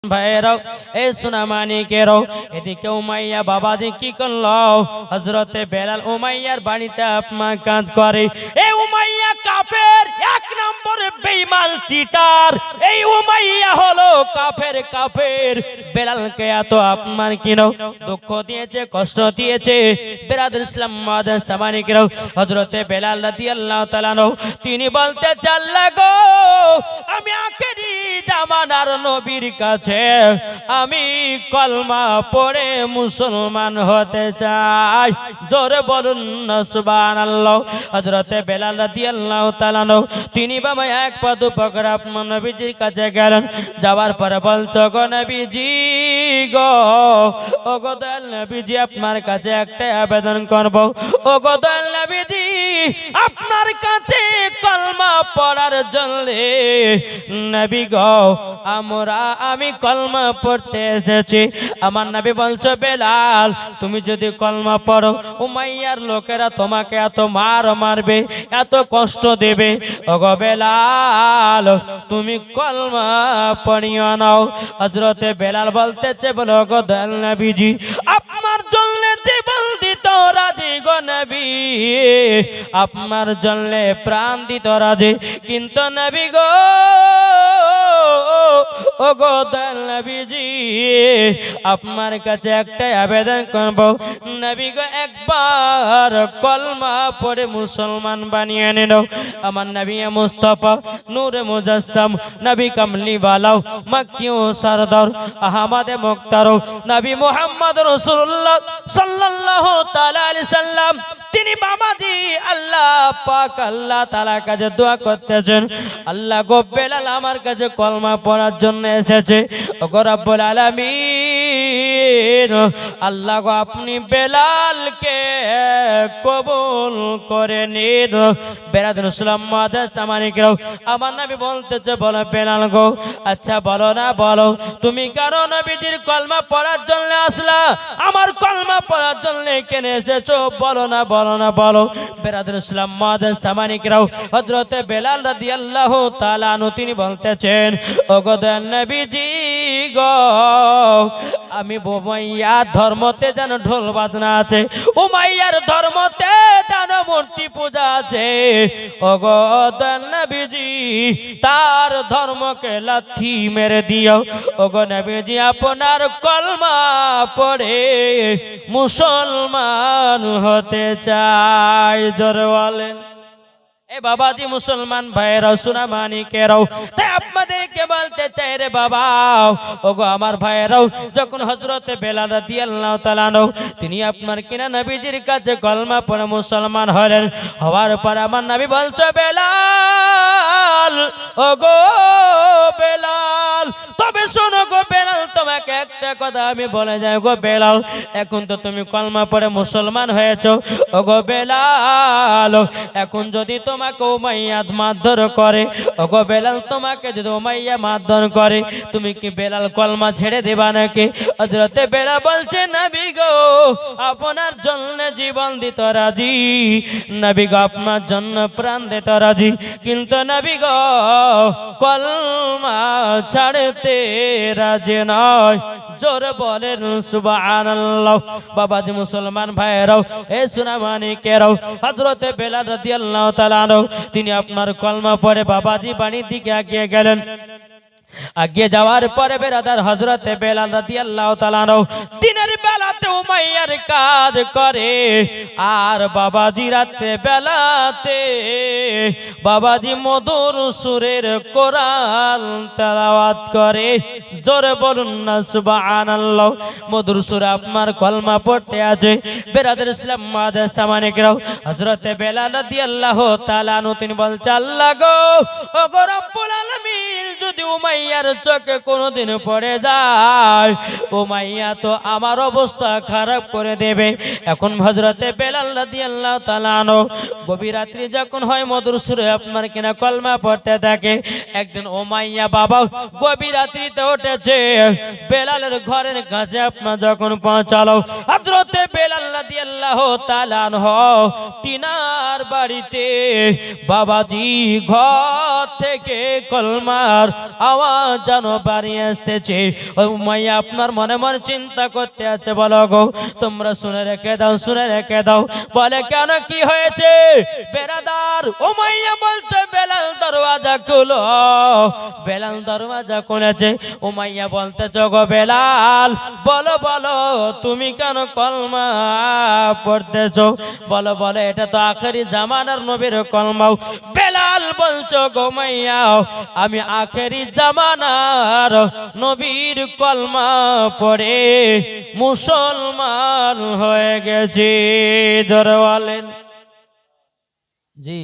ভাইরাও এই সোনামানিকেরাও এদিকে উমাইয়া বাবাজি কি করলো হযরতে বেলাল উমাইয়ার বাড়িতে আপনার কাজ করে। এই উমাইয়া কাফের এক নম্বরে বেঈমান চিটার। এই উমাইয়া হলো কাফের বেলালকে এত আপনার কিনো দুঃখ দিয়েছে কষ্ট দিয়েছে। বিরাদর ইসলাম মাদান সামানিকেরাও হযরতে বেলাল রাদিয়াল্লাহু তাআলা তিনি বলতে চাল্লা গো আমি আখেরি জামানার নবীর কাছে আমি কলমা পড়ে মুসলমান হতে চাই। জোরে বলুন না সুবহানাল্লাহ। হযরতে বেলাল রাদিয়াল্লাহু তাআলা তিনি বাবা এক পা দুপা করে আপনার নবীজির কাছে গেলেন। যাওয়ার পরে বলছো গো নবীজি গো ও গো দয়াল নবীজি আপনার কাছে একটা আবেদন করব। ও গো দয়াল নবীজি আপনার কাছে কলমা পড়ার জন্য নবী গো আমি কলমা পড়তে এসেছি। আমার নবী বলছো বেলাল তুমি যদি কলমা পড়ো উমাইয়ার লোকেরা তোমাকে এত মারবে এত কষ্ট দেবে। ওগো বেলাল তুমি কলমা পড়িও নাও। হযরতে বেলাল বলতেছে বলো গো দয়াল নবীজি আপনার জন্য জীবন দিত রাজি গো নবী আপনার জন্য প্রাণ দিত রাজি। কিন্তু নবী গো ও গো দয়াল নবীজি আপনার কাছে একটাই আবেদন করব নবী গো একবার কলমা পড়ে মুসলমান বানিয়ে নিও। আমার নবী মুস্তাফা নূরে মুজাসসাম নবী কামলি ওয়ালাও মক্কিও সরদার আহমদে মুখতার নবী মুহাম্মদ রাসূলুল্লাহ সাল্লাল্লাহু তাআলা আলাইহি সাল্লাম তিনি বাবাজি আল্লাহ পাক আল্লাহ তাআলার কাছে দোয়া করতেছেন আল্লাহ গো বেলাল আমার কাছে কলমা পড়ার জন্য এসেছে। ওগো রব্বুল আলামিন আল্লাহ গো আপনি বেলালকে কবুল করে নিন। বেরাদুল ইসলাম মাদান সামানিকেরাও আমার নবী বলতেছে বলো বেলাল গো আচ্ছা বলো না বলো তুমি কারো নবীজির কলমা পড়ার জন্য আসলা আমার কলমা পড়ার জন্য কেন এসেছো বলো না বলো। বেরাদুল ইসলাম মাদান সামানিকেরাও হযরতে বেলাল রাদিয়াল্লাহু তাআলা আনহু তিনি বলতেছেন ওগো দয়াল নবীজি গো আমি উমাইয়া ধর্মতে যেন ঢোল বাজনা আছে উমাইয়ার ধর্মতে যেন মূর্তি পূজা আছে। ওগো দয়াল নবীজি তার ধর্মকে লাথি মেরে দিও। ওগো নবীজি আপনার কলমা পড়ে মুসলমান হতে চাই। জোরে বলেন এ বাবাজি মুসলমান ভাইরাও সোনামানিকেরাও তাই আপনাদেরকে বলতে চাই রে বাবা ওগো আমার ভাইরাও যখন হযরতে বেলাল রাদিয়াল্লাহু তাআলা তিনি আপনার কিনা নবীজির কাছে কলমা পড়ে মুসলমান হলেন। হওয়ার পর আমার নবী বলছে বেলাল ওগো বেলাল তবে শোনো গো বেলাল তোমাকে একটা কথা আমি বলে যাই গো বেলাল এখন তো তুমি কলমা পড়ে মুসলমান হয়েছো। ওগো বেলাল এখন যদি তোমাকে উমাইয়া মারধর করে ওগো বেলাল তোমাকে যদি উমাইয়া মারধর করে তুমি কি বেলাল কলমা ছেড়ে দেবা নাকি? হযরতে বেলাল বলছে নবী গো আপনার জন্য জীবন দিতে রাজি নবী গো আপনার জন্য প্রাণ দিতে রাজি কিন্তু নবী গো কলমা ছাড়তে রাজি নয়। জোরে বলেন সুবহানাল্লাহ। বাবাজি মুসলমান ভাইরাও এ সোনামানিকেরাও হযরতে বেলাল রাদিয়াল্লাহু তাআলা তিনি আপনার কলমা পড়ে বাবাজি বাড়ির দিকে এগিয়ে গেলেন। আগে যাওয়ার পরে বেরাদার হযরতে বেলাল রাদিয়াল্লাহু তাআলা দিনের বেলাতে উমাইয়ার কাজ করে আর বাবাজি রাতে বেলাতে বাবাজি মধুর সুরের কোরআন তেলাওয়াত করে। জোরে বলুন না সুবহানাল্লাহ। মধুর সুরে আপনার কলমা পড়তে আছে বেরাদার ইসলাম মাদান সামানিকেরাও হযরতে বেলাল রাদিয়াল্লাহু তাআলা তিনি বলছে আল্লাহ গো ওগো রব্বুল আলামিন যদি উমাইয়ার চোখে কোনোদিন পড়ে যায় উমাইয়া তো আমার অবস্থা খারাপ করে দেবে। এখন হযরতে বেলাল রাদিয়াল্লাহু তাআলা গভীর রাত্রি যখন হয় মধুর সুরে আপনার কিনা কলমা পড়তে থাকে। একদিন উমাইয়া বাবা গভীর রাত্রিতে উঠেছে বেলালের ঘরের কাছে আপনার যখন পৌঁছালো হযরতে বেলাল রাদিয়াল্লাহু তাআলা আনহু তিনার বাড়িতে বাবাজি ঘর থেকে কলমার আওয়াজ যেন বাড়িয়ে আসতেছে। উমাইয়া আপনার মনে মনে চিন্তা করতে আছে, বলো গো তোমরা শুনে রেখে দাও, শুনে রেখে দাও। বলে কেন, কি হয়েছে বেরাদার? উমাইয়া বলছে বেলাল দরওয়াজা খুলো। বেলাল দরওয়াজা খুলেছে। উমাইয়া বলতে গো বেলাল বলো বলো তুমি কেন কলমা পড়তেছো? বলো বলো এটা তো আখেরি জামানার নবীর কলমাও। বেলাল বলছো গো উমাইয়া আমি আখেরি জামানার নবীর কলমা পড়ে মুসলমান হয়ে গেছি। জোরে বলেন। জি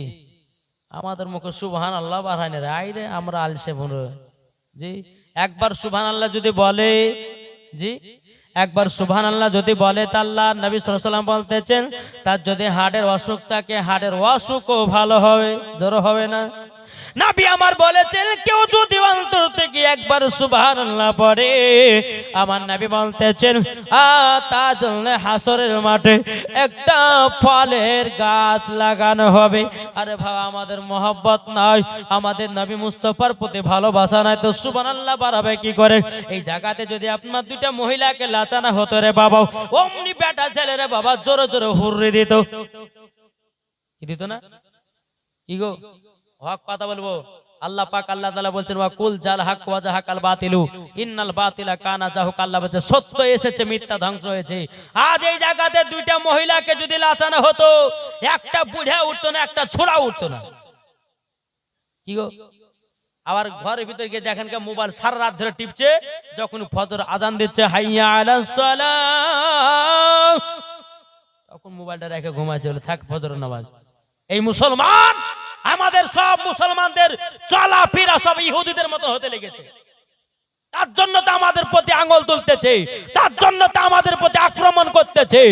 আমাদের মুখে সুবহানাল্লাহ বাড়ায় রে, আই রে আমরা আলসে ভুল। জি একবার সুবহানাল্লাহ যদি বলে, জি একবার সুবহানাল্লাহ যদি বলে তা আল্লাহ নবী সাল্লাল্লাহু আলাইহি ওয়াসাল্লাম বলতেছেন তার যদি হাড়ের অসুখ থাকে হাড়ের অসুখও ভালো হবে। জোরে হবে না? নবী আমার বলেছেন কেউ যদি অন্তর থেকে একবার সুবহানাল্লাহ পড়ে, আমার নবী বলতেছেন তার জন্য হাসরের মাঠে একটা ফলের গাছ লাগানো হবে। আরে ভাই আমাদের মহব্বত নাই, আমাদের নবী মুস্তাফার প্রতি ভালোবাসা নাই, তো সুবহানাল্লাহ বাড়াবে কি করে? এই জায়গাতে যদি আপনার দুইটা মহিলাকে লাচানা হতো রে বাবা, অমনি বেটা ছেলে রে বাবা জোরে জোরে হুররি দিত। কি দিত না? কি গো হক কথা বলবো। আল্লাহ পাক আল্লাহ তাআলা বলছেন ওয়া কুল জাল হক ওয়া জাহাকাল বাতিলু ইন্নাল বাতিলা কানা জাহুক। আল্লাহ বলছে সত্য এসেছে মিথ্যা ধ্বংস হয়েছে। আজ এই জায়গাতে দুইটা মহিলাকে যদি লাচানো হতো, একটা বুড়া উঠতো না, একটা ছোড়া উঠতো না। কি গো আবার ঘরের ভিতরে গিয়ে দেখেন কে মোবাইল সারা রাত ধরে টিপছে, যখন ফজর আজান দিচ্ছে হাইয়া আলাস সালাহ তখন মোবাইলটা রেখে ঘুমাচ্ছে, বলে থাক ফজরের নামাজ। এই মুসলমান আমাদের সব মুসলমানদের চলাফেরা সব ইহুদিদের মতো হতে লেগেছে। তার জন্য তো আমাদের প্রতি আঙ্গুল তুলতেছে, তার জন্য তো আমাদের প্রতি আক্রমণ করতেছে।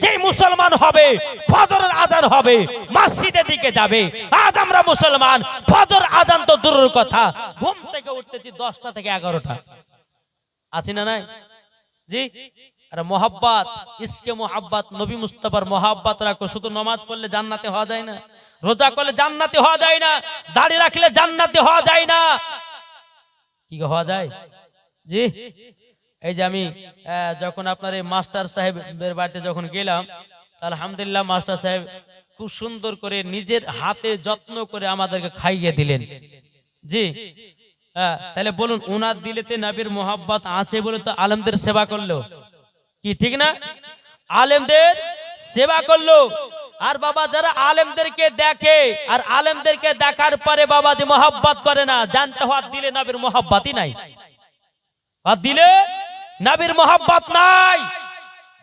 যে মুসলমান হবে ফজরের আজান হবে মসজিদের দিকে যাবে। আজ আমরা মুসলমান ফজর আজান তো দূরের কথা, ঘুম থেকে উঠতেছি 10টা থেকে 11টা। আছি না নাই? জি আরে মোহাব্বত, ইসকে মোহাব্বত, নবী মুস্তাফার মোহাব্বত রাখো। শুধু নামাজ পড়লে জান্নাতে হওয়া যায় না, রোজা করলে জান্নাতে হওয়া যায় না, দাড়ি রাখলে জান্নাতে হওয়া যায় না। কি হওয়া যায়? জি এই যে আমি যখন আপনার এই মাস্টার সাহেবের বাড়িতে যখন গেলাম, আলহামদুলিল্লাহ মাস্টার সাহেব খুব সুন্দর করে নিজের হাতে যত্ন করে আমাদেরকে খাইয়ে দিলেন। জি তাহলে বলুন উনার দিলেতে নবীর মোহাব্বত আছে বলে তো আলেমদের সেবা করলো, কি ঠিক না? আলেমদের সেবা করলো। আর বাবা যারা আলেমদেরকে দেখে আর আলেমদেরকে দেখার পরে বাবা যে মোহাব্বত করে না, জানতে হওয়ার দিলে নবীর মোহাব্বতই নাই, আর দিলে নবীর মোহাব্বত নাই।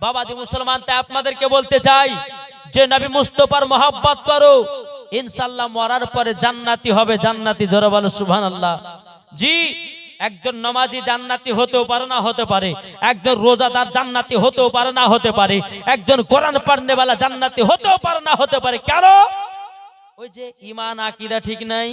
বাবা যে মুসলমান, তাই আপনাদেরকে বলতে চাই যে নবী মুস্তাফার মোহাব্বত করো, ইনশাআল্লাহ মরার পরে জান্নাতি হবে, জান্নাতি। জোরে বলো সুবহানাল্লাহ। জি একজন নামাজি জান্নাতি হতেও পারে না হতে পারে, একজন রোজাদার জান্নাতি হতেও পারে না হতে পারে, একজন কোরআন পড়নেওয়ালা জান্নাতি হতেও পারে না হতে পারে। কেন? ওই যে ঈমান আকীদা ঠিক নাই,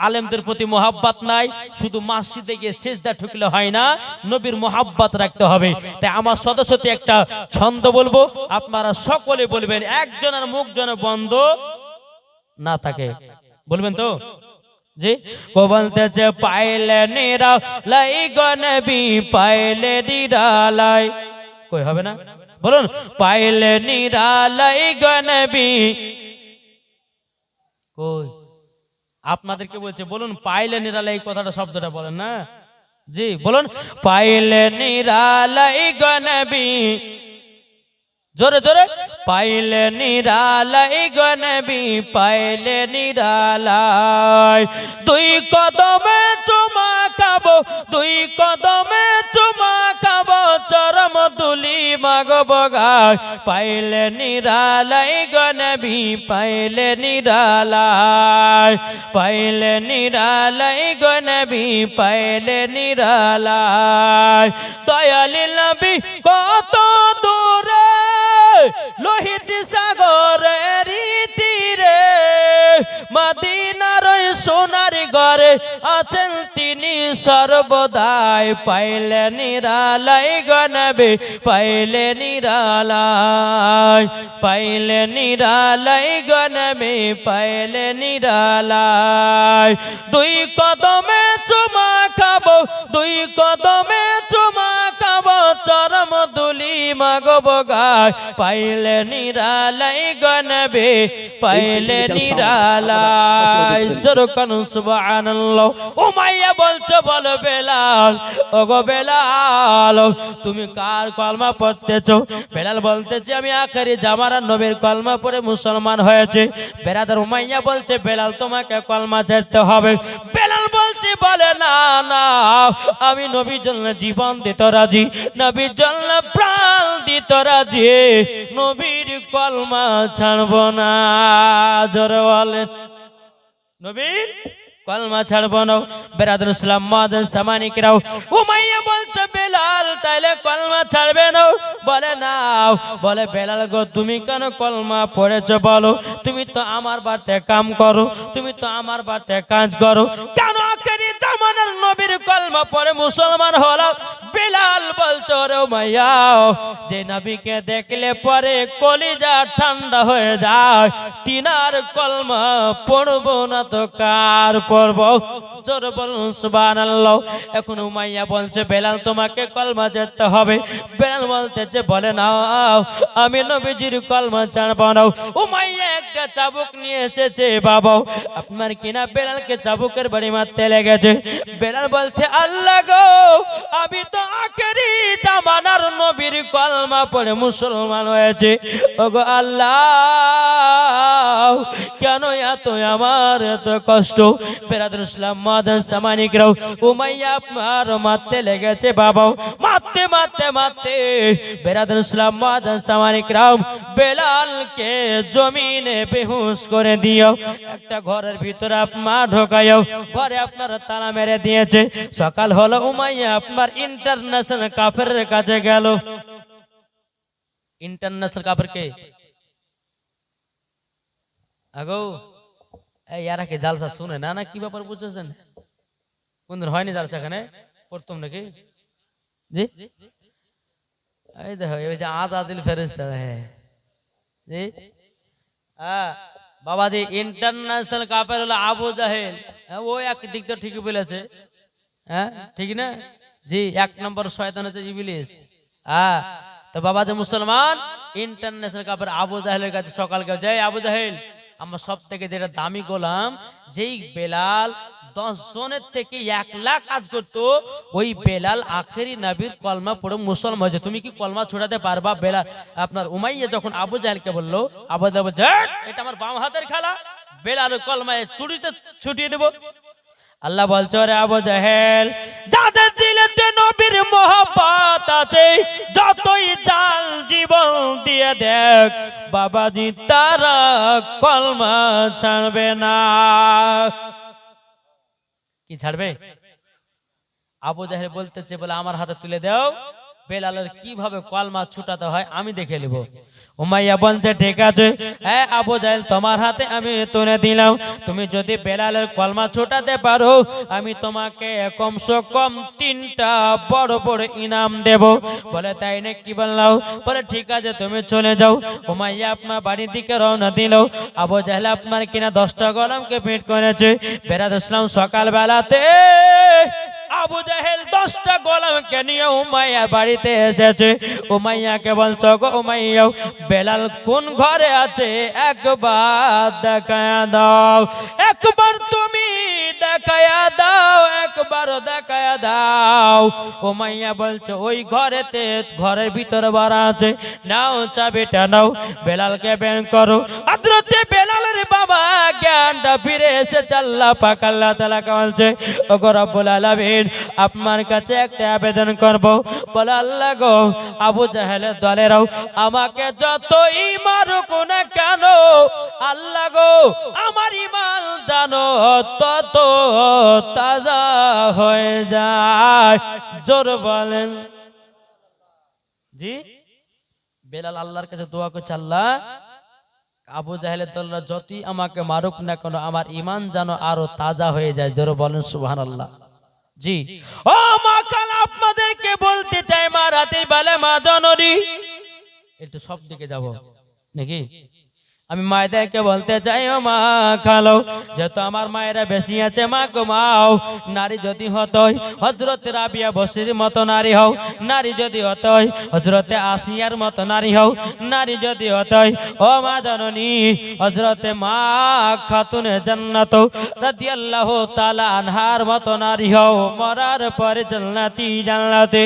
আলেমদের প্রতি মোহাব্বত নাই, শুধু মসজিদে গিয়ে সিজদা ঠুকলে হয় না, নবীর মোহাব্বত রাখতে হবে। তাই আমার সদস্যতে একটা ছন্দ বলবো, আপনারা সকলে বলবেন, একজনের মুখ যেন বন্ধ না থাকে, বলবেন তো? জি বলতেছে পাইলে নিরালাই গো নবী পাইলে নিরালাই, কই হবে না? বলুন পাইলে নিরালাই গো নবী। কই আপনাদেরকে বলছে, বলুন পাইলে নিরালাই, কথাটা শব্দটা বলেন না। জি বলুন পাইলে নিরালাই গো নবী, জোরে জোরে পাইলে নিরালাই গো নবী পাইলে নিরালাই। দুই কদমে চুমা খাবো, দুই কদমে চুমা খাবো, চরম দুলি মাগব গায়। পাইলে নিরালাই গো নবী পাইলে নিরালাই, পাইলে নিরালাই গো নবী পাইলে নিরালাই। দয়ালি নবী কত দূরে লোহিত সাগরের তীরে, মদিনার সোনার ঘর দরবারে আছেন তিনি সর্বদাই, পাইলে নিরালাই গো নবী পাইলে নিরালাই, পাইলে নিরালাই গো নবী পাইলে নিরালাই। দুই কদমে চুমা খাবো, দুই কদমে চুমা খাবো, চরম দুলি মাগব গায়, পাইলে নিরালাই গো নবী পাইলে নিরালাই। যেরকম সুবহানাল্লাহ। উমাইয়া বলছো বলো বেলাল, ওগো বেলাল তুমি কার কলমা পড়তেছো? বেলাল বলতেছে আমি আখেরি জামানার নবীর কলমা পড়ে মুসলমান হয়েছে। বেরাদার উমাইয়া বলছে বেলাল তোমাকে কলমা ছাড়তে হবে। বেলাল বলছে বলে না না, আমি নবীর জন্য জীবন দিতে রাজি, নবীর জন্য প্রাণ দিতে রাজি, নবীর কলমা ছাড়বো না। জোরে বলেন নবীর কলমা ছাড়বো না। বেরাদুল ইসলাম মাদান সামানিকরাও উমাইয়া বলছে বেলাল তাইলে কলমা ছাড়বে না? বলে না। বলে বেলাল গো তুমি কেন কলমা পড়েছো বলো? তুমি তো আমার বাড়িতে কাম করো, তুমি তো আমার বাড়িতে কাজ করো, কেন আখেরি জামানার নবীর কলমা পড়ে মুসলমান হলো? বেলাল বলছো রে উমাইয়া, যে নবীকে দেখলে পরে কলিজা ঠান্ডা হয়ে যায়, তিনার কলমা পড়বো না তো কার পড়ব? জোরে বলুন সুবহানাল্লাহ। এখন উমাইয়া বলছে বেলাল তোমাকে কলমা ছাড়তে হবে। বেলাল বলতেছে বলে না আমি নবীজির কলমা ছাড়বো না। উমাইয়া একটা চাবুক নিয়ে এসেছে বাবা, আপনার কিনা বেলালকে চাবুকের বাড়ি মারতে লেগেছে। বেলাল বলছে আল্লাহ গো, আমি তো আখেরি জামানার নবীর কলমা পড়ে মুসলমান হয়েছে, ওগো আল্লাহ কেন এত আমার এত কষ্ট? বেরাদুল ইসলাম মাদান সামানিকরাও উমাইয়া আপনার মারতে লেগেছে বাবা, মারতে মারতে মারতে বেরাদুল ইসলাম মাদান সামানিকরাও বেলালকে জমিনে বেহুশ করে দিও, একটা ঘরের ভিতরে আপনার ঢোকায়ও, ঘরে আপনার তালা মেরে দিয়েছে। সকাল হলো উমাইয়া আপনার ইন্টারন্যাশনাল কাফেরের কাছে গেল। ইন্টারন্যাশনাল কাফের কে? আগো এই ইয়ারা কি জালসা শুনে না? না কি ব্যাপার বুঝেছেন? কোনদিন হয়নি জালসা এখানে পড়তাম নাকি? জি এই দেখো এই যে আজাদিল ফেরেশতা জি বাবা জি ইন্টারন্যাশনাল কাফের হলো আবু জাহেল। ও এক দিক তো ঠিকই বলেছে, হ্যাঁ ঠিক না? জি এক নম্বর শয়তান হচ্ছে ইবলিস। তো বাবা যে মুসলমান ইন্টারন্যাশনাল কাফের আবু জাহেলের কাছে সকাল গেল, যাই আবু জাহেল আমার সব থেকে যেটা দামি গোলাম, যেই বেলাল 10 জনের থেকে 1 লাখ কাজ করতো, ওই বেলাল আখেরি নবীর কলমা পড়ে মুসলমান হয়েছে, তুমি কি কলমা ছড়াতে পারবা? বেলাল আপনার উমাইয়া যখন আবু জাহেলকে বললো, আবু জাহেল বলছে এটা আমার বাম হাতের খেলা, বেলালের কলমায় চুরিতে ছুটিয়ে দেব। আল্লাহ বলছে রে আবু জাহেল, যাদের দিলেতে নবীর মহব্বত আছে, যতই জাল জীবন দিয়ে দেখ বাবাজি তারা কলমা ছাড়বে না। কি ছাড়বে? আবু জাহেল বলতেছে বলে আমার হাতে তুলে দাও, বেলালের কিভাবে কলমা ছুটাতে হয় আমি দেখে নেব। উমাইয়া বলছে ঠিক আছে, হ্যাঁ আবু জাহেল তোমার হাতে আমি তুলে দিলাম, তুমি যদি বেলালের কলমা ছুটাতে পারো আমি তোমাকে কমসে কম 3টা বড় বড় ইনাম দেব। বলে তাই না? কি বললাম? বলে ঠিক আছে তুমি চলে যাও। উমাইয়া আপনার বাড়ির দিকে রওনা দিল। আবু জাহেল আপনার কিনা 10টা গোলামকে পিট করেছে। বেরাদুল ইসলাম সকাল বেলাতে আবু জাহেল 10টা গোলামকে নিয়ে উমাইয়া বাড়িতে এসেছে। উমাইয়াকে বলছো গো উমাইয়া, বেলাল কোন ঘরে আছে একবার দেখায়া দাও, একবার তুমি দেখায়া দাও, একবার দেখায়া দাও। উমাইয়া বলছো ওই ঘরেতে, ঘরের ভিতরে বাড়া আছে, নাও চাবিটা নাও, বেলালকে বের করো। হযরতে বেলালের বাবা জ্ঞানটা ফিরে এসেছে। আল্লাহ পাক আল্লাহ তাআলা বলছে ওগো রব্বুল আলামিন আপনার কাছে একটা আবেদন করব। বলে আল্লাহ গো আবু জাহেলের দলেরাও আমাকে যতই মারুক না কেন, আল্লাহ গো আমার ঈমান জানো তত তাজা হয়ে যায়। জোর বলেন জি। বেলাল আল্লাহর কাছে দোয়া করছে, আল্লাহ আবু জাহেলের দলরা যতই আমাকে মারুক না কেন আমার ঈমান যেন আরো তাজা হয়ে যায়। জোরে বলেন সুবহানাল্লাহ। জি ও মা খালা, আপনাদেরকে বলতে চাই মা রাতের বেলা মা জননী, একটু সব দিকে যাব নাকি, আমি মায়েদেরকে বলতে চাই ও মা খালো, যেহেতু আমার মায়েরা বেশি আছে মা গো মাও, নারী যদি হতই হযরত রাবিয়া বসরির মতো নারী হও, নারী যদি হতই হযরত আসিয়ার মতো নারী হও, নারী যদি হতই ও মা জননী হযরত মা খাতুনে জান্নাত রাদিয়াল্লাহু তাআলা আনহার মতো নারী হও, মরার পরে জান্নাতি জান্নাতে।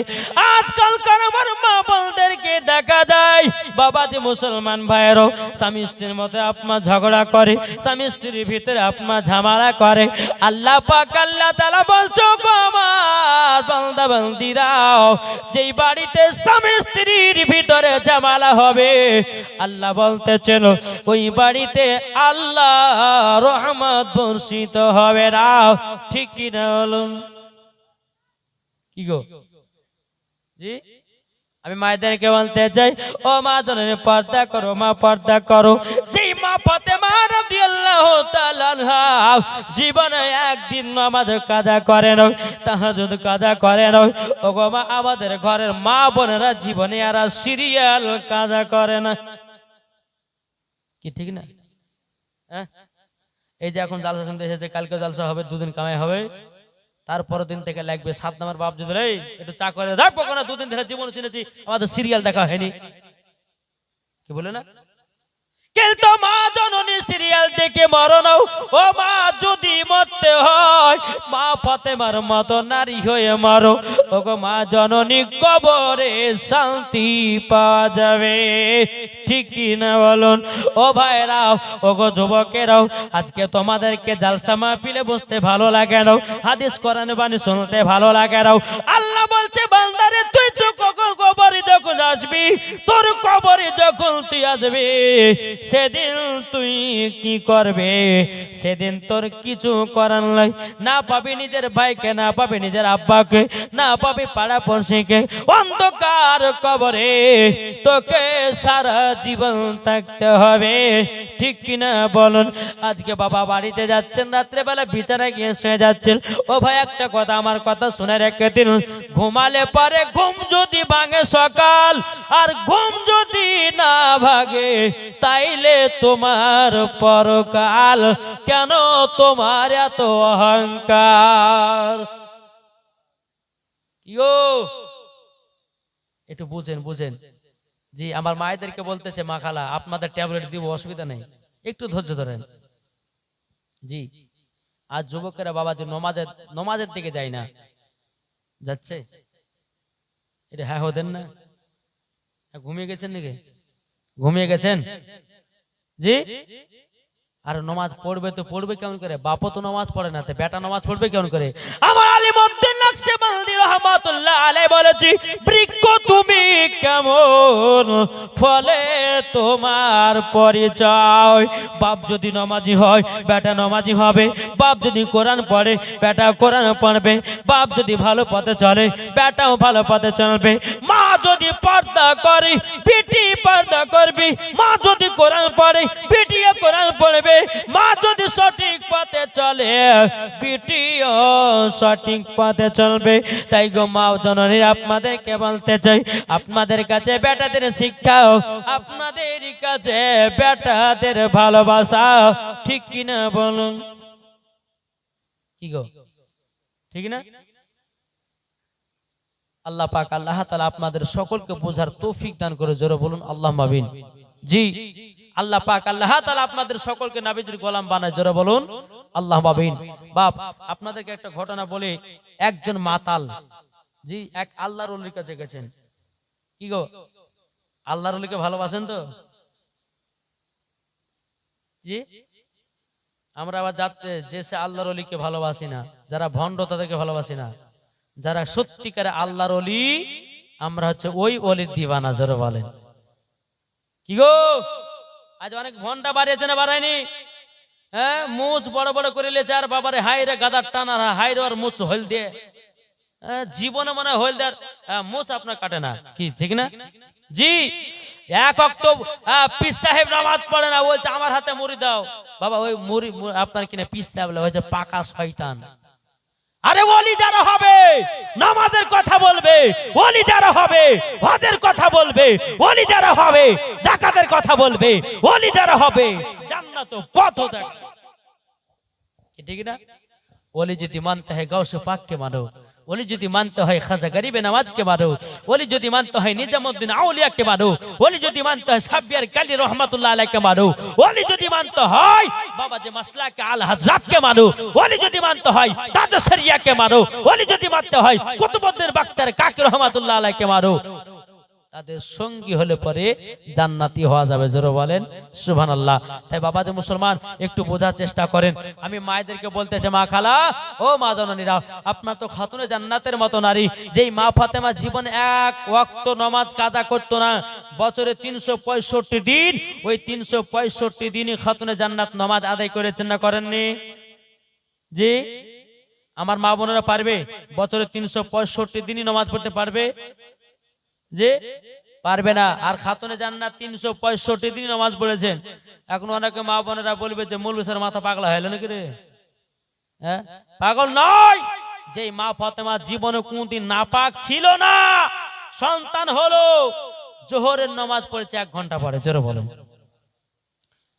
আজকালকার আমার মা বোনদেরকে দেখা যায় বাবাজি মুসলমান ভাইয়েরও স্বামী স্ত্রীর মধ্যে আপনা ঝগড়া করে, স্বামী স্ত্রীর ভিতরে আপনা ঝামেলা করে। আল্লাহ পাক আল্লাহ তাআলা বলছো গো আমার বান্দা বান্দীরাও, যেই বাড়িতে স্বামী স্ত্রীর ভিতরে ঝামেলা হবে আল্লাহ বলতেছেন ওই বাড়িতে আল্লাহ রহমত বর্ষিত হবে না। ঠিক কি না বলুন? কি গো জি, আমি মায়েদেরকে বলতে চাই ও মা জননী পর্দা করো, মা পর্দা করো। যেই মা ফাতেমা রাদিয়াল্লাহু তাআলা আনহা জীবনে একদিন নামাজ কাজা করে না, তাহাজ্জুদ কাজা করে না। ও গো মা, আমাদের ঘরের মা বোনেরা জীবনে আর সিরিয়াল কাজা করে না, কি ঠিক না? হ্যাঁ, এই যে এখন জালসা শুনতে এসেছে, কালকে জালসা হবে, দুদিন কামাই হবে, তারপর দিন থেকে লাগবে 7 নম্বর বাপ যদি রে একটু চা করে দাও, পকোনা দুদিন ধরে জীবন শুনেছি আমাদের সিরিয়াল দেখা হয়নি, কি বলে না? কিন্তু মা জননী সিরিয়াল দেখে মরণ, ও মা যদি মরতে হয় মা ফাতেমার মতো নারী হয়ে মরো। ও গো মা জননী কবরে শান্তি পাওয়া যাবে। ঠিক কি না বলুন? ও ভাইরাও, ও গো যুবকেরাও, আজকে তোমাদেরকে জালসা মাহফিলে বসতে ভালো লাগে না, হাদিস কোরআন বাণী শুনতে ভালো লাগে না। আল্লাহ বলছে বান্দারে তুই তো কবরে যখন আসবি, তোর কবরে যখন তুই আসবি সেদিন তুই কি করবে? সেদিন তোর কিছু করার নাই, না পাবি নিজের ভাইকে, না পাবি নিজের আব্বাকে, না পাবি পাড়া পড়শিকে। অন্ধকার কবরে তোকে সারা জীবন থাকতে হবে। ঠিক কিনা বলুন? আজকে বাবা বাড়িতে যাচ্ছেন, রাত্রেবেলা বিছানায় গিয়ে শুয়ে যাচ্ছেন, ও ভাই একটা কথা, আমার কথা শুনে রেখে দিন, ঘুমালে পারে ঘুম যদি ভাঙে সকাল, আর ঘুম যদি না ভাগে তাইলে তোমার পরকাল। কেন তোমার এত অহংকার? ইয়ো একটু বুঝেন বুঝেন। জি, আমার মায়েদেরকে বলতেছে মা খালা আপনাদের ট্যাবলেট দিব, অসুবিধা নেই, একটু ধৈর্য ধরেন। জি, আজ যুবকেরা বাবাজি নমাজের দিকে যায় না, যাচ্ছে এটা হ্যাঁ হতেন না, ঘুমিয়ে গেছেন নাকি? ঘুমিয়ে গেছেন? জি, আর নমাজ পড়বে তো পড়বে কেমন করে? বাপও তো নমাজ পড়ে না, বেটা নমাজ পড়বে কেমন করে? আমার আলিমউদ্দিন নকশবন্দি রাহমাতুল্লাহ আলাইহি বলেছি, বৃক্ষ তুমি কেমন ফলে তোমার পরিচয়। বাপ যদি নমাজি হয় বেটা নমাজি হবে, বাপ যদি কোরআন পড়ে বেটা কোরআন পড়বে, বাপ যদি ভালো পথে চলে বেটাও ভালো পথে চলবে। মা যদি পর্দা করে বেটি পর্দা করবে, মা যদি কোরআন পড়ে বেটিও কোরআন পড়বে, মা যদি সঠিক পথে চলে বেটিও সঠিক পথে চলবে। তাই গো মা জননী, আপনাদেরকে বলতে চাই আপনাদের কাছে বেটাদের শিক্ষা, আপনাদের কাছে বেটাদের ভালোবাসা। ঠিক কিনা বলুন? কি গো ঠিক না? আল্লাহ পাক আল্লাহ তাআলা আপনাদের সকলকে বোঝার তৌফিক দান করে, জোরে বলুন আল্লাহুম্মা আমিন। জি, আল্লাহ পাক আল্লাহ তাআলা আপনাদের সকলকে নবীজির গোলাম বানায়, জোরে বলুন আল্লাহুম্মা আমিন। বাপ আপনাদেরকে একটা ঘটনা বলি, একজন মাতাল জি এক আল্লাহর ওলির কাছে গেছেন। কি গো, আল্লাহর ওলিকে ভালোবাসেন তো? জি, আমরা আবার যাতে যে সে আল্লাহর ওলিকে ভালোবাসি না, যারা ভণ্ড তাদেরকে ভালোবাসি না, যারা সত্যিকারে আল্লাহর ওলি আমরা হচ্ছে ওই ওলির দিওয়ানা, জোরে বলেন। কি গো, আজ অনেক ভণ্ডা বাড়িয়েছে না বাড়ায়নি? হ্যাঁ, মুছ বড় বড় করে লেছে, আর বাবারে হাই রে গাদার টানা হাই রে, আর মুছ হইল দিয়ে জীবনে মনে হইল দেয় মুছ আপনার কাটে না, কি ঠিক না? জি, এক ওয়াক্ত পীর সাহেব নামাজ পড়ে না, বলছে আমার হাতে মুড়ি দাও। বাবা ওই মুড়ি আপনার কিনা পীর সাহেব হয়েছে পাকা শয়তান। আরে ওলি যারা হবে নামাজের কথা বলবে, ওলি যারা হবে হজের কথা বলবে, ওলি যারা হবে যাকাতের কথা বলবে, ওলি যারা হবে জান্নাত পথ দেখাবে, ঠিক না? ওলি যদি মানতে হয় গাউসে পাককে মানো, ওলি যদি মানতে হয় খাজা গরিবে নওয়াজকে মানো, ওলি যদি মানতে হয় নিজামউদ্দিন আউলিয়াকে মানো, ওলি যদি মানতে হয় সাব্বির কালী রহমাতুল্লাহ আলাইহিকে মানো, ওলি যদি মানতে হয় বাবা যে মাসলাকে আল হযরতকে মানো, ওলি যদি মানতে হয় তাজ শরিয়াকে মানো, ওলি যদি মানতে হয় কুতুবউদ্দিন বাখতার কাকি রহমাতুল্লাহ আলাইহিকে মানো, তাদের সঙ্গী হলে পরে জান্নাতি হওয়া যাবে। জোরে বলেন সুবহানাল্লাহ। তাই বাবা যে মুসলমান একটু বোঝার চেষ্টা করেন। আমি মায়েদেরকে বলতেছে, মা খালা ও মা জননীরা, আপনার তো খাতুনে জান্নাতের মতো নারী, যেই মা ফাতেমা জীবনে এক ওয়াক্ত নামাজ কাজা করতো না, বছরে 365 দিন, ওই 365 দিনই খাতুনে জান্নাত নামাজ আদায় করেছেন না করেননি? জি, আমার মা বোনেরা পারবে বছরে 365 দিনই নামাজ পড়তে পারবে? যে পারবে না। আর খাতুনে জান্নাত 365 দিন নামাজ পড়েছেন। এখন অনেকে মা বোনেরা বলবে যে মৌলভী স্যার মাথা পাগলা হলো নাকি রে? হ্যাঁ, পাগল নয়। যে মা ফাতেমা জীবনে কোনদিন নাপাক ছিল না, সন্তান হলো জোহরের নামাজ পড়েছে 1 ঘন্টা পরে। জোরে বলেন।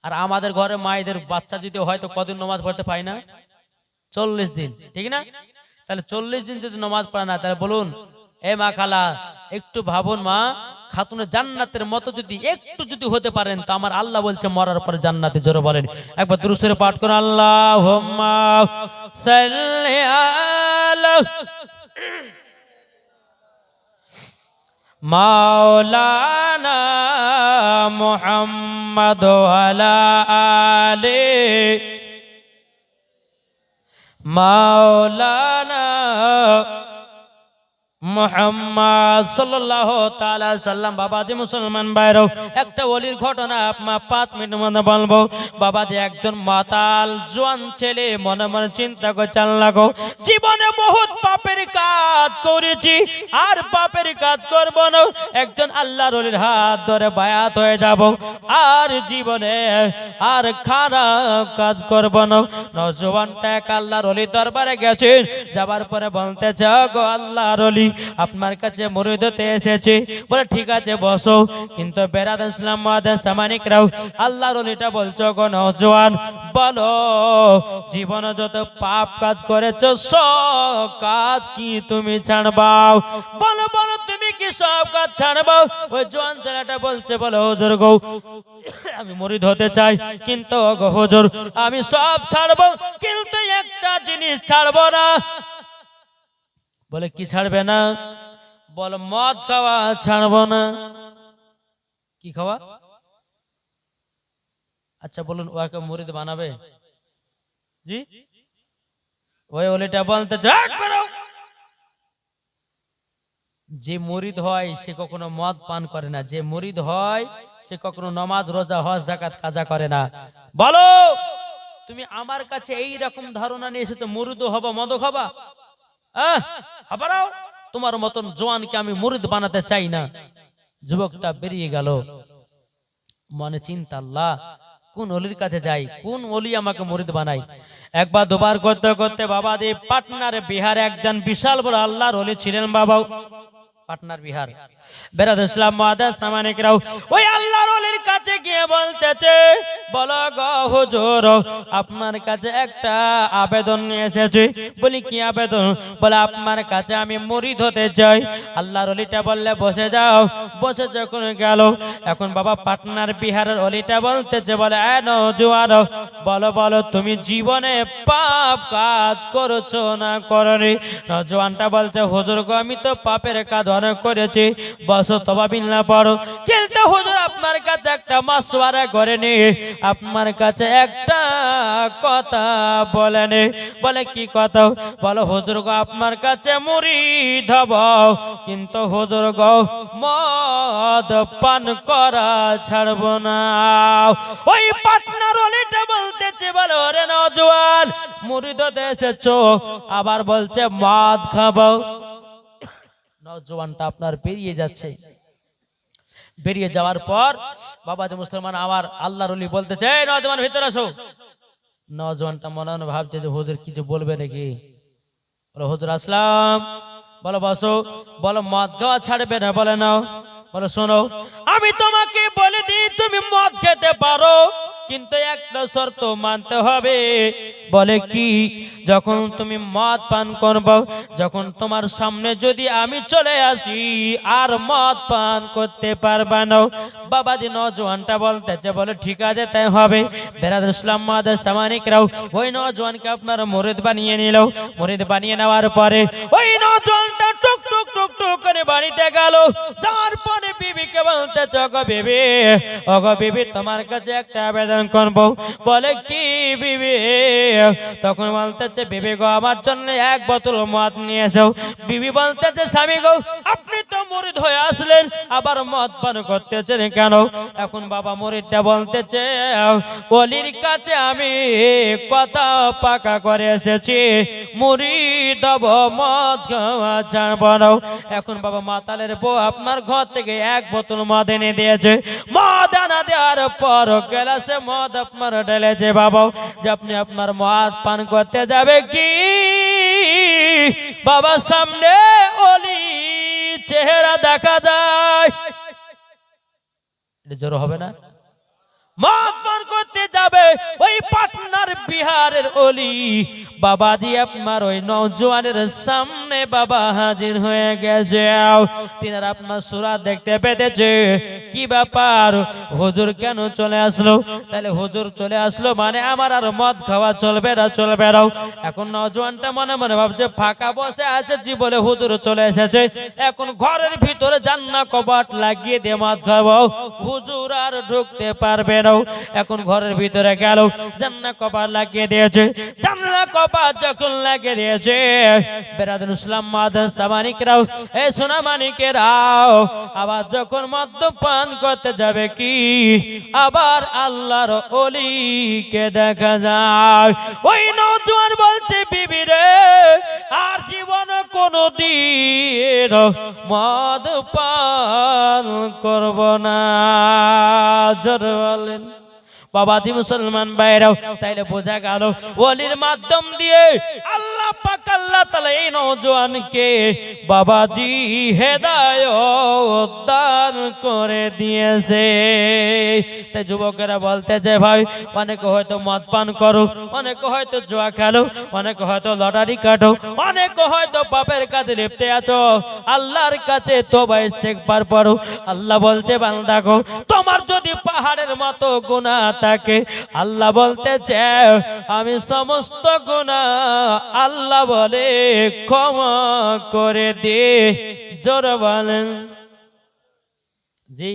আর আমাদের ঘরে মায়েদের বাচ্চা যদি হয়তো কদিন নামাজ পড়তে পায় না? 40 দিন, ঠিক না? তাহলে 40 দিন যদি নামাজ পড়ে না, তাহলে বলুন এ মা খালা একটু ভাবুন, মা খাতুনে জান্নাতের মতো যদি একটু যদি হতে পারেন তো আমার আল্লাহ বলছে মরার পরে জান্নাতে। জোরে বলেন একবার দুরূদ শরীফ পাঠ করুন, আল্লাহুম্মা সাল্লি আলা মাওলানা মুহাম্মাদ ওয়া আলা আলি মাওলানা মুহাম্মদ সাল্লাল্লাহু তাআলা সাল্লাম। বাবাজি মুসলমান ভাইরাও, একটা ওলির ঘটনা আপনার 5 মিনিটের মধ্যে বলবো। বাবাজি একজন মাতাল জোয়ান ছেলে মনে মনে চিন্তা করে চাল লাগো, জীবনে বহুত পাপের কাজ করেছি আর পাপের কাজ করব না, একজন আল্লাহর ওলির হাত ধরে বায়াত হয়ে যাব, আর জীবনে আর খারাপ কাজ করব না। নওজোয়ানটা এক আল্লাহর ওলির দরবারে গেছে, যাবার পরে বলতেছে, গো আল্লাহর ওলি আপনার কাছে মুরিদ হতে এসেছে। বলে ঠিক আছে বসো। কিন্তু বেরাদার ইসলাম মুআদ্দিন সামানিকরাও, আল্লাহর ওলিটা বলছো, গো নওজোয়ান বলো জীবনে যত পাপ কাজ করেছো সব কাজ কি তুমি ছাড়বাও? বলো বলো তুমি কি সব কাজ ছাড়বাও? ওই জোয়ান ছেলেটা বলছে, বলো হুজুর গো আমি মুরিদ হতে চাই, কিন্তু গো হুজুর আমি সব ছাড়বো, কিন্তু একটা জিনিস ছাড়বো না। বলে কি ছাড়বে না? বল মদ খাওয়া ছাড়বো না। কি খাওয়া? আচ্ছা বলুন, ওকে মুরিদ বানাবে? জি, ওই ওলিটা বলতে যে মুরিদ হয় সে কখনো মদ পান করে না, যে মুরিদ হয় সে কখনো নামাজ রোজা হজ যাকাত কাজা করে না। বলো তুমি আমার কাছে এই রকম ধারণা নিয়ে এসেছো মুরিদ হবা মদ খাবা? তোমার মতন জওয়ানকে আমি মুরিদ বানাতে চাই না। যুবকটা বেরিয়ে গেল, মনে চিন্তা, আল্লাহ কোন ওলির কাছে যাই, কোন ওলি আমাকে মুরিদ বানাই। একবার দুবার করতে করতে বাবা দি পাটনার বিহারে একজন বিশাল বড় আল্লাহর ওলি ছিলেন। বাবা পাটনার বিহার বেরাদ ইসলাম মুআদ্দিন সামানিকরাও, ওই আল্লাহর ওলির কাছে গিয়ে বলতেছে, বলো গো হুজুর আপনার কাছে একটা আবেদন নিয়ে এসেছি। বলি কি আবেদন? বলে আপনার কাছে আমি মুরিদ হতে চাই। আল্লাহর ওলিটা বললে বসে যাও। বসে যখন গেল, এখন বাবা পাটনার বিহারের ওলিটা বলতেছে, বলে এ নওজোয়ান বলো বলো তুমি জীবনে পাপ কাজ করেছো না করনি? নওজোয়ানটা বলছে, হুজুর গো আমি তো পাপের কাজ অনেক করেছি। বসো তওবা বিল্লাহ পড়ো। কিন্তু হুজুর আপনার কাছে একটা মাসওয়ারা করে নি, আপনার কাছে একটা কথা বলেন। বলে কি কথা? বলো হুজুর গো আপনার কাছে মুরিদ হব, কিন্তু হুজুর গো মদ পান করা ছাড়ব না। ওই পাটনার ওলিটা বলতেছে, বলো রে নওজোয়ান মুরিদ হতে এসেছো, আবার বলছে মদ খাবো। নওজোয়ানটা আপনার বেরিয়ে যাচ্ছে। বেরিয়ে যাওয়ার পর বাবাজি মুসলমান আমার আল্লাহর ওলি বলতেছে, এই নওজোয়ান ভিতরে আসো। নওজোয়ানটা মনে মনে ভাবছে যে হুজুর কিছু বলবে নাকি। বলো হুজুর আসলাম। বলো বসো। বলো মদ খাওয়া ছাড়বে না। বলে নাও। বলো শোনো, আমি তোমাকে বলে দিই তুমি মদ খেতে পারো, কিন্তু একটা শর্ত মানতে হবে। বলে কি? যখন তুমি মদ পান করবে, যখন তোমার সামনে যদি আমি চলে আসি আর মদ পান করতে পারবা না। বাবাজি নওজোয়ানটা বলতেছে, বলে ঠিক আছে তাই হবে। বেরাদর ইসলাম মাদার সামানিকরাও ওই নওজোয়ানকে আপনার মুরিদ বানিয়ে নিল। মুরিদ বানিয়ে নেওয়ার পরে ওই নওজোয়ানটা টুক টুক টুক টুক করে বাড়িতে গেল। যাওয়ার পরে বিবিকে বলতেছে, ওগো বিবি, ওগো বিবি, তোমার কাছে একটা আবেদন করব। বলে কি বিবি? তখন বলতেছে, বিবি গো, আমার জন্য এক বোতল মদ নিয়ে এসো। বিবি বলতেছে, স্বামী গো, আপনি তো মুরিদ হয়ে আসলেন, আবার মদ পান করতেছেন কেন? এখন বাবা মুরিদটা বলতেছে, ওলির কাছে আমি কথা পাকা করে এসেছি, মুরিদ হব, মদ খাওয়া ছাড়ব না। এখন বাবা মাতালের বউ আপনার ঘর থেকে এক বোতল মদ এনে দিয়েছে। মদ আনা দেওয়ার পর গ্লাসে মদ আপনার ঢেলেছে বাবা, যে আপনি আপনার মদ পান করতে যাবে কি? বাবা সামনে ওলি চেহারা দেখা যায়। জোর হবে না? মদ পান করতে যাবে ওই পাটনার বিহারের ওলি বাবাজি আপনার ওই নওজোয়ানের সামনে বাবা হাজির হয়ে গেছে। তিনারা আপনার সুরা দেখতে পেতেছে, কি ব্যাপার হুজুর কেন চলে আসলো? তাহলে হুজুর চলে আসলো মানে আমার আর মদ খাওয়া চলবে না, চলবে না। এখন নওজোয়ানটা মনে মনে ভাবছে, ফাঁকা বসে আছে জীবনে হুজুর চলে এসেছে, এখন ঘরের ভিতরে জান্নাত কবাট লাগিয়ে দিয়ে মদ খাবো, হুজুর আর ঢুকতে পারবে না। এখন ঘরের ভিতরে গেল, জান্নাত কবাট লাগিয়ে দিয়েছে। জান্নাত কবাট যখন লাগিয়ে দিয়েছে, বেরাদুল ইসলাম মাদার সামানিকরাও, এই সোনা মানিকেরাও, আবার যখন মদ্যপান করতে যাবে কি, আবার আল্লাহর ওলিকে দেখা যায়। ওই নওজোয়ান বলছে, বিবি রে, আর জীবনে কোনদিন মদ পান করব না। জোর বলেন বাবাজি মুসলমান ভাইরাও। তাইলে বোঝা গেল ওলির মাধ্যম দিয়ে আল্লাহ পাক আল্লাহ তাআলা এই নওজোয়ানকে বাবাজি হেদায়েত দান করে দিয়েছে। তাই যুবকেরা বলতেছে, ভাই অনেকে হয়তো মদ পান করো, অনেকে হয়তো জুয়া খেলো, অনেকে হয়তো লটারি কাটো, অনেকে হয়তো পাপের কাজে লিপ্ত আছো, আল্লাহর কাছে তওবা ইস্তেগফার পড়ো। আল্লাহ বলছে, বান্দা গো, তোমার যদি পাহাড়ের মতো গুনাহ থাকে, আল্লাহ বলতেছে আমি সমস্ত গুনাহ আল্লাহ বলে ক্ষমা করে দে। জোরে বলেন জি।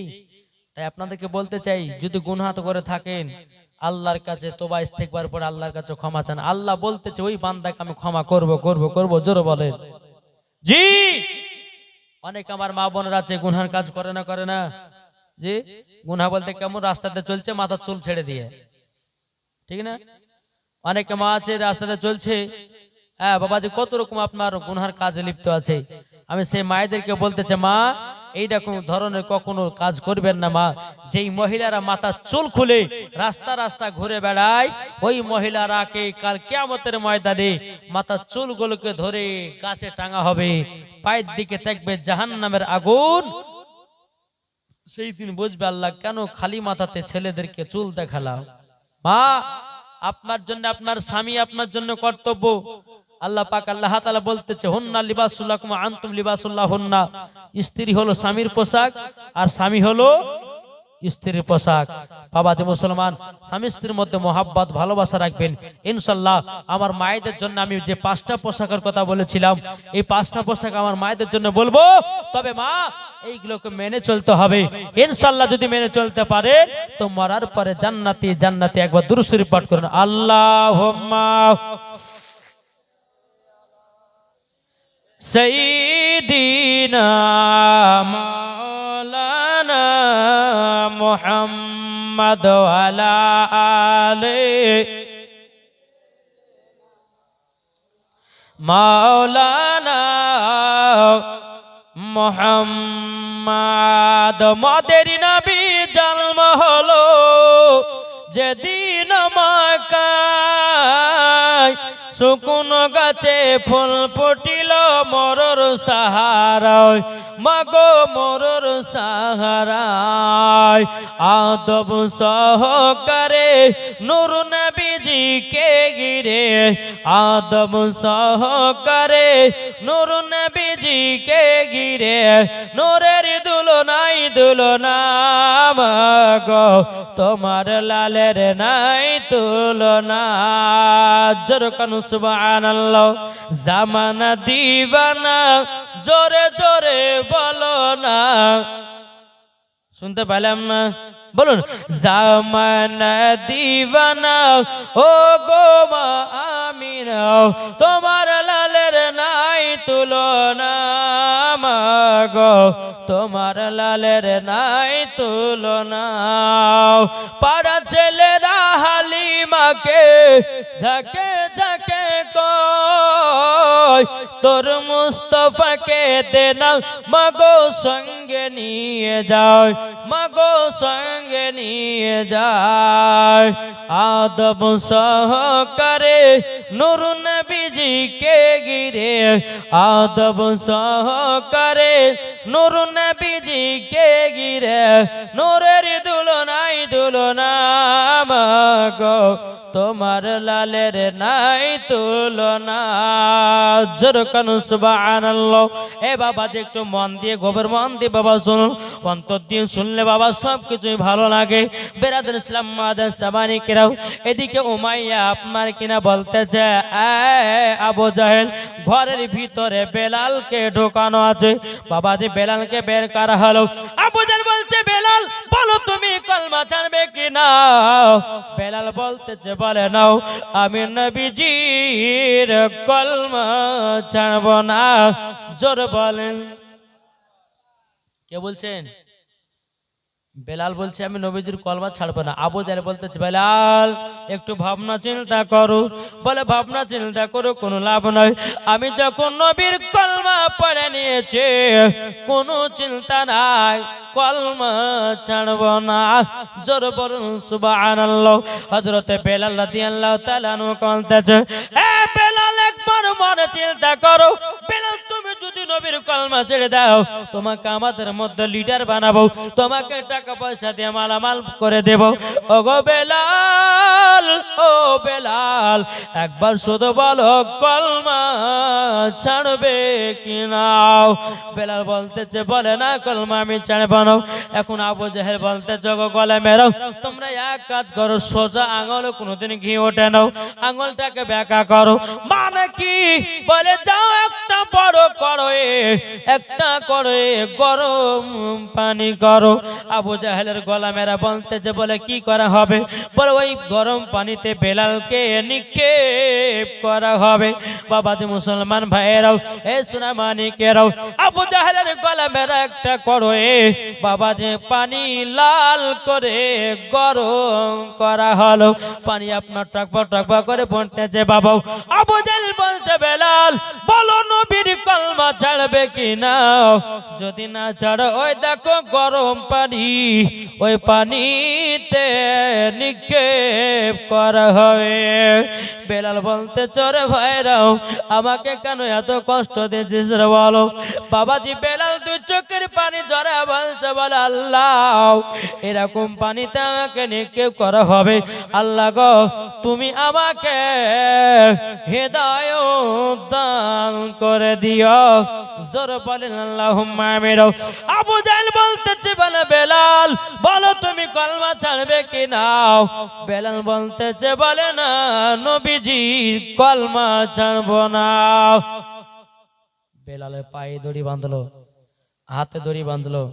তাই আপনাদেরকে বলতে চাই, যদি গুনাহ করে থাকেন আল্লাহর কাছে তওবা ইস্তেগফার পড়ে আল্লাহর কাছে ক্ষমা চান। আল্লাহ বলতেছে ওই বান্দাকে আমি ক্ষমা করব করব করব। জোরে বলেন জি। অনেক আমার মা বোনেরা আছে গুনার কাজ করে না, করে না জি। গুনাহ বলতে কেমন? রাস্তাতে চলছে মাথার চুল ছেড়ে দিয়ে, ঠিক না? অনেক মা আছে রাস্তাতে চলছে, হ্যাঁ বাবাজি কত রকম আপনার গুনার কাজে লিপ্ত আছে। আমি সেই মায়েদেরকে বলতে চাই, মা এইটা কোন ধরনের কখনো কাজ করবেন না মা। যেই মহিলারা মাথার চুল খুলে রাস্তা রাস্তা ঘুরে বেড়ায়, ওই মহিলারাকে কাল কিয়ামতের ময়দানে মাথার চুলগুলোকে ধরে গাছে টাঙা হবে, পায়ের দিকে থাকবে জাহান্নামের আগুন। সেই দিন বুঝবে আল্লাহ কেন খালি মাথাতে ছেলেদেরকে চুল দেখালাম। মা আপনার জন্য আপনার স্বামী আপনার জন্য কর্তব্য। আল্লাহ পাক আল্লাহ তাআলা বলতেছে, হুন্না লিবাসুল লাকুম আনতুম লিবাসুল লাহুন্না। স্ত্রী হলো স্বামীর পোশাক আর স্বামী হলো স্ত্রীর পোশাক। বাবাজি মুসলমান, স্বামী স্ত্রীর মধ্যে মোহাব্বত ভালোবাসা রাখবেন ইনশাআল্লাহ। আমার মায়েদের জন্য আমি যে 5টা পোশাকের কথা বলেছিলাম, এই 5টা পোশাক আমার মায়েদের জন্য বলবো, তবে মা এইগুলোকে মেনে চলতে হবে ইনশাআল্লাহ। যদি মেনে চলতে পারে তো মরার পরে জান্নাতি জান্নাতি। একবার দুরূদ শরীফ পাঠ করুন, আল্লাহুম্মা সাইয়্যিদিনা মাওলানা মুহাম্মদ ওয়া আলা আলিহি মাওলানা মুহাম্মদ মোহাম্মদ মদের নবী জন্ম হলো যেদিন মক্কায় শুকনো গাছে ফুল ফুটিল মরর সাহারায় মাগো মরর সাহারায় আদব সহকারে নূর নবীজিকে ঘিরে আদব সহকারে নূর নবীজিকে ঘিরে নূরের দুলনাই দুলনা মাগো তোমার লালের নাই তুলনা জোরকানু সুবহানাল্লাহ জামানা দিবানা জোরে জোরে বলো না শুনতে পেলাম না বলুন জামানা দিবানা ও গো মা আমিনা তোমার লালের নাই তুলনা মাগো তোমার লালের নাই তুলনা পাড়া ছেলেরা হালিমাকে ঝাঁকে ঝাঁকে কয় তোর মুস্তফাকে দে না মাগো সঙ্গে নিয়ে যাও মাগো সঙ্গে নিয়ে যায় আদব সহকারে নূর নবীজিকে ঘিরে আদব সহকারে নূর নবীজিকে ঘিরে নূরের দুলনাই দুলনা মাগো তোমার লালের নাই তুলনা জোরকানু সুবহানাল্লাহ এ বাবা একটু মন দিয়ে গভীর মন দিয়ে বাবা শুনুন অন্তর দিয়ে শুনলে বাবা সব কিছুই ভালো লাগে বেরাদুল ইসলাম মাদান সামানি কেরাও এদিকে উমাইয়া আপনার কিনা বলতেছে আবু জাহেল ঘরের ভিতরে বেলালকে ঢোকানো আছে বাবা যে বেলালকে বের করা হলো আবু জাহেল বলছে বেলাল বলো তুমি কলমা জানবে কিনা বেলাল বলতেছে বলে নাও আমি নবীজির কলমা ছাড়ব না জোর বলেন কে বলছেন বেলাল বলছে আমি নবীজির কলমা ছাড়বো না আবু জাহেল বলতেছে বেলাল একটু ভাবনা চিন্তা করো বলে ভাবনা চিন্তা করো কোনো লাভ নয় আমি যখন নবীর কলমা পড়ে নিয়েছি কোনো চিন্তা নাই কলমা ছাড়বো না জোর বলুন সুবহানাল্লাহ হযরত বেলাল রাদিয়াল্লাহু তাআলা আনহু বলতেছে এ বেলাল একবার মনে চিন্তা করো বেলাল তুমি যদি নবীর কলমা ছেড়ে দাও তোমাকে আমাদের মধ্যে লিডার বানাবো তোমাকে টাকা পয়সা দিয়ে মালামাল করে দেব ওগো বেলাল ও বেলাল একবার শুধু বলো কলমা ছাড়বে কি না বেলাল বলতেছে বলে না কলমা আমি ছাড়ব না এখন আবু জাহেল বলতেছে গো গলা মেরো তোমরা এক কাজ করো সোজা আঙুলে কোনোদিন ঘি ওঠে নাও আঙুলটাকে বেঁকা করো মানে কি বলে যাও একটা বড় করো একটা করে গরম পানি করো আবু জাহেলের গলা মেরা বলতেছে বলে কি করা হবে বলে ওই গরম পানিতে বেলালকে নিক্ষেপ করা হবে বাবাজি মুসলমান ভাইয়েরাও এ সোনা মানিকেরাও আবু জাহেলের গলা মেরা একটা করো বাবাজি পানি লাল করে গরম করা হলো পানি আপনার টকবক করে পড়তেছে বাবা আবু জাহেল বলছে বেলাল বলো নবীর কলমা ছাড়বে কি না যদি না ছাড়ো ওই দেখো গরম পানি ওই পানিতে নিক্ষেপ করা হবে বেলাল বলতে চরে ভাইরাও আমাকে কেন এত কষ্ট দিয়েছিস রে বলো বাবাজি বেলাল দুই চোখের পানি ঝরা বলছে বলে আল্লাহ এরকম পানিতে আমাকে নিক্ষেপ করা হবে আল্লাহ গো তুমি আমাকে হেদায়েত দান করে দিও জোর বলেন আল্লাহুম্মা আমিন আবু জাহেল বলতেছে বলে বেলাল বলো তুমি কলমা ছাড়বে কি না বেলাল বলতেছে বলে না নবীজি কলমা ছাড়বো না বেলালের পায়ে দড়ি বাঁধলো হাতে দড়ি বাঁধলো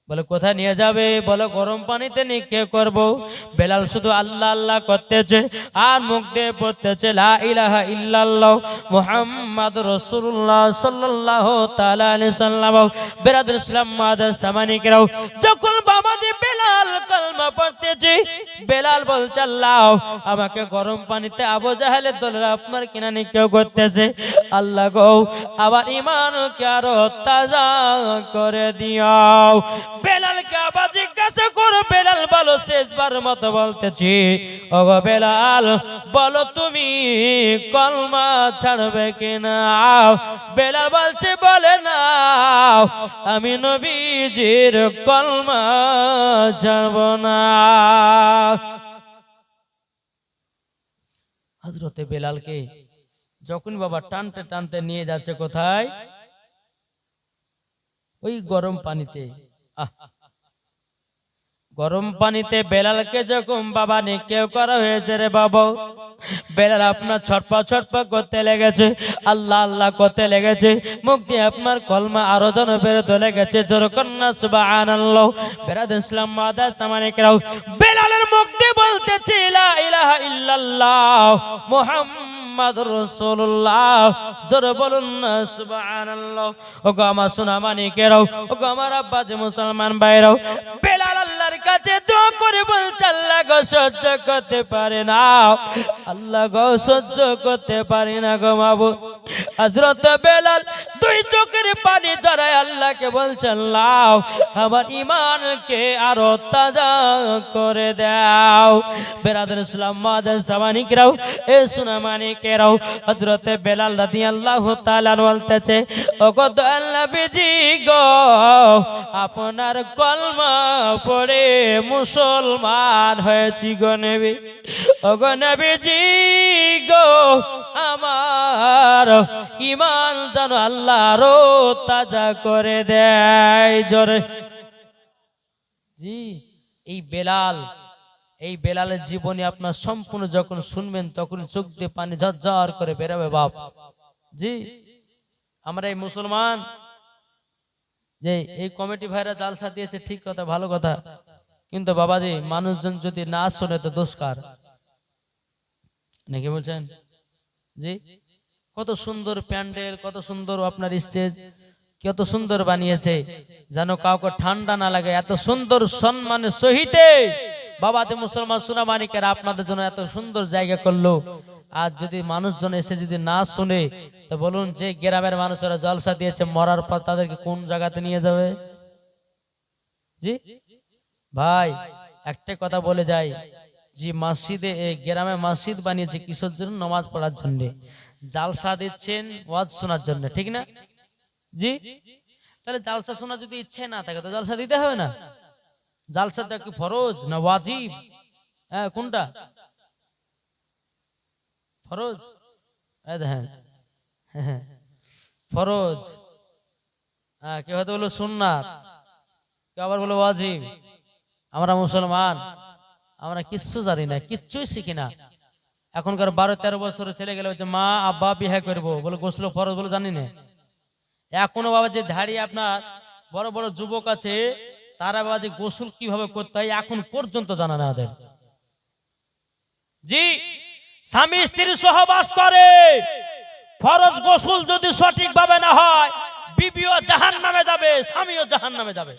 বলে কোথায় নিয়ে যাবে বলে গরম পানিতে নিক্ষেপ করব বেলাল শুধু আল্লাহ আল্লাহ করতেছে আর মুখ দিয়ে পড়তেছে লা ইলাহা ইল্লাল্লাহ মুহাম্মাদুর রাসূলুল্লাহ সাল্লাল্লাহু তাআলা আলাইহি সাল্লাম বিরাদুল ইসলাম মাদান সামানিকেরাও যখন বাবাজি বেলাল কলমা পড়তেছে বেলাল বলছে আল্লাহ আমাকে গরম পানিতে আবু জাহেলের দলের আপনার কিনানি কেউ করতেছে, আল্লাহ গো আবার ঈমানকে আরো তাজা করে দিও। বেলালকে আবার জিজ্ঞাসা করো, বেলাল বলো শেষবার মতো বলতেছি, ওগো বেলাল বলো তুমি কলমা ছাড়বে কিনা? বেলাল বলছে বলে না আমি নবীজির কলমা ছাড়ব না। হযরতে বেলালকে যখন বাবা টানতে টানতে নিয়ে যাচ্ছে কোথায়? ওই গরম পানিতে। গরম পানিতে বেলালকে যখন বাবা নিক্ষেপ করা হয়েছে রে বাবা, বেলাল আপনার ছটপট ছটপট করতে লেগেছে, আল্লাহ আল্লাহ করতে লেগেছে, মুখ দিয়ে আপনার কলমা আরো যেন বেরোতে লেগেছে। জোরে কন্যা সুবহানাল্লাহ। বেরাদার ইসলাম মাদার সামানিকরাও, বেলালের মুখ দিয়ে বলতেছে লা ইলাহা ইল্লাল্লাহ মুহাম্মাদুর রাসূলুল্লাহ। জোরে বলুন না সুবহানাল্লাহ। ওগো আমার সোনা মানিকেরাও, ওগো আমার আব্বা যে মুসলমান ভাইরাও, বেলাল আল্লাহর কাছে দোয়া করে বলছে আল্লাহ গো সহ্য করতে পারে না, আল্লাহ গো সহ্য করতে পারে না গো মাবুদ। হযরত বেলাল দুই চোখের পানি ঝরায় আল্লাহকে বলছে আল্লাহ আমার ঈমানকে আরো তাজা করে দাও। বেরাদার ইসলাম মাদার সামানিকরাও, এ সোনা মানিকেরাও, হযরত বেলাল রাদিয়াল্লাহু তাআলা বলতেছে ওগো দয়াল নবীজি গো আপনার কলমা পড়ে মুসলমান হয়েছি গো নবী। ওগো নবীজি গো আমার ঈমান যেন আল্লাহ আরো তাজা করে দেয়। জোরে জি। এই বেলালের জীবনী আপনার সম্পূর্ণ যখন শুনবেন তখন চোখ দিয়ে পানি ঝরঝর করে বেরোবে বাপ। জি আমরা এই মুসলমান যে এই কমিটি ভাইরা জালসা দিয়েছে ঠিক কথা, ভালো কথা, কিন্তু বাবাজি মানুষজন যদি না শোনে তো দোষ কার? নাকি বলছেন? জি কত সুন্দর প্যান্ডেল, কত সুন্দর আপনার স্টেজ, কত সুন্দর বানিয়েছে যেন কাউকে ঠান্ডা না লাগে, এত সুন্দর সম্মানের সহিতে বাবাতে মুসলমান সোনা মানিকেরা আপনাদের জন্য এত সুন্দর জায়গা করলো। আর যদি মানুষজন এসে যদি না শুনে তো বলুন যে গ্রামের মানুষেরা জলসা দিয়েছে মরার পর তাদেরকে কোন জায়গাতে নিয়ে যাবে? জি ভাই একটা কথা বলে যাই, যে মসজিদে গ্রামে মসজিদ বানিয়েছে কিসের জন্য? নামাজ পড়ার জন্য। জালসা দিচ্ছেন ওয়াজ শোনার জন্য, ঠিক না? জি তাহলে জালসা শোনা যদি ইচ্ছে না থাকে তো জালসা দিতে হবে না? জালসাটা কি ফরজ না ওয়াজিব? হ্যাঁ কোনটা ফরজ? হ্যাঁ ফরজ। হ্যাঁ কেউ হয়তো বলো সুন্নাত, কেউ আবার বলো ওয়াজিব। আমরা মুসলমান, আমরা কিচ্ছু জানি না, কিচ্ছুই শিখি না। এখনকার 12-13 বছরের ছেলে গেলে বলছে মা আব্বা বিয়ে করবো, বলে গোসল ফরজ বলে জানি না। এখনো বাবা যে দাঁড়িয়ে আপনার বড় বড় যুবক আছে তারা বাবা যে গোসল কিভাবে করতে হয় এখন পর্যন্ত জানা না ওদের। জি স্বামী স্ত্রী সহবাস করে, ফরজ গোসল যদি সঠিক ভাবে না হয় বিবিও জাহান্নামে যাবে, স্বামীও জাহান্নামে যাবে।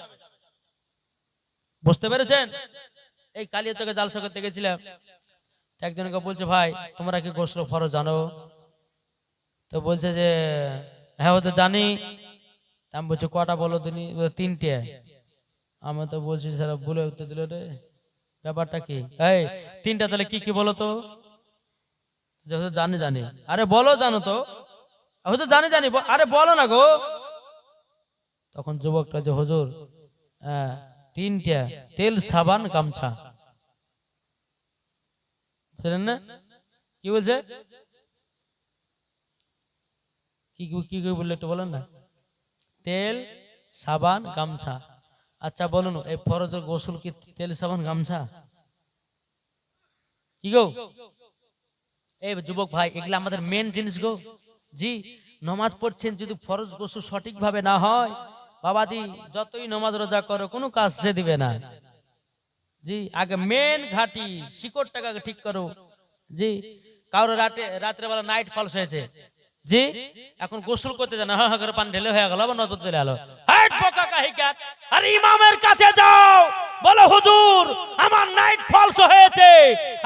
বুঝতে পেরেছেন? এই কালিয়াচকে জালসা করতে গেছিলাম, একজনকে বলছে ভাই তোমরা কি গোসল ফরজ জানো? তো বলছে যে হ্যাঁ ও তো জানি। আমি বলছি কটা বলো তুমি? 3টে। আমি তো বলছি স্যার বলে উত্তর দিল রে, ব্যাপারটা কি? এই 3টা তাহলে কি কি বলো তো? জানি জানি। আরে বলো জানো তো? হয়তো জানি জানি, আরে বলো না গো। তখন যুবকটা যে হুজুর 3টা তেল সাবান গামছা। বুঝলেন না কি বলছে? কি কি বললে একটু বলেন না। তেল সাবান গামছা। আচ্ছা বলুন এই ফরজের গোসল কি তেল সাবান গামছা? কি গো এই যুবক ভাই, এগুলা আমাদের মেন জিনিস গো। জি নামাজ পড়ছেন যদি ফরজ গোসল সঠিক ভাবে না হয় বাবাজি যতই নামাজ রোজা করো কোনো কাজ সে দিবে না। জি আগে মেন ঘাটি শিকড়টাকে আগে ঠিক করো। জি কারো রাত্রে বেলা নাইট ফলস হয়েছে, জি এখন গোসল করতে যান, হা করে পানি ঢেলে হয়ে গেল, আবার নজর চলে এলো। আর ইমামের কাছে যাও, বলো হুজুর আমার নাইট ফলস হয়েছে,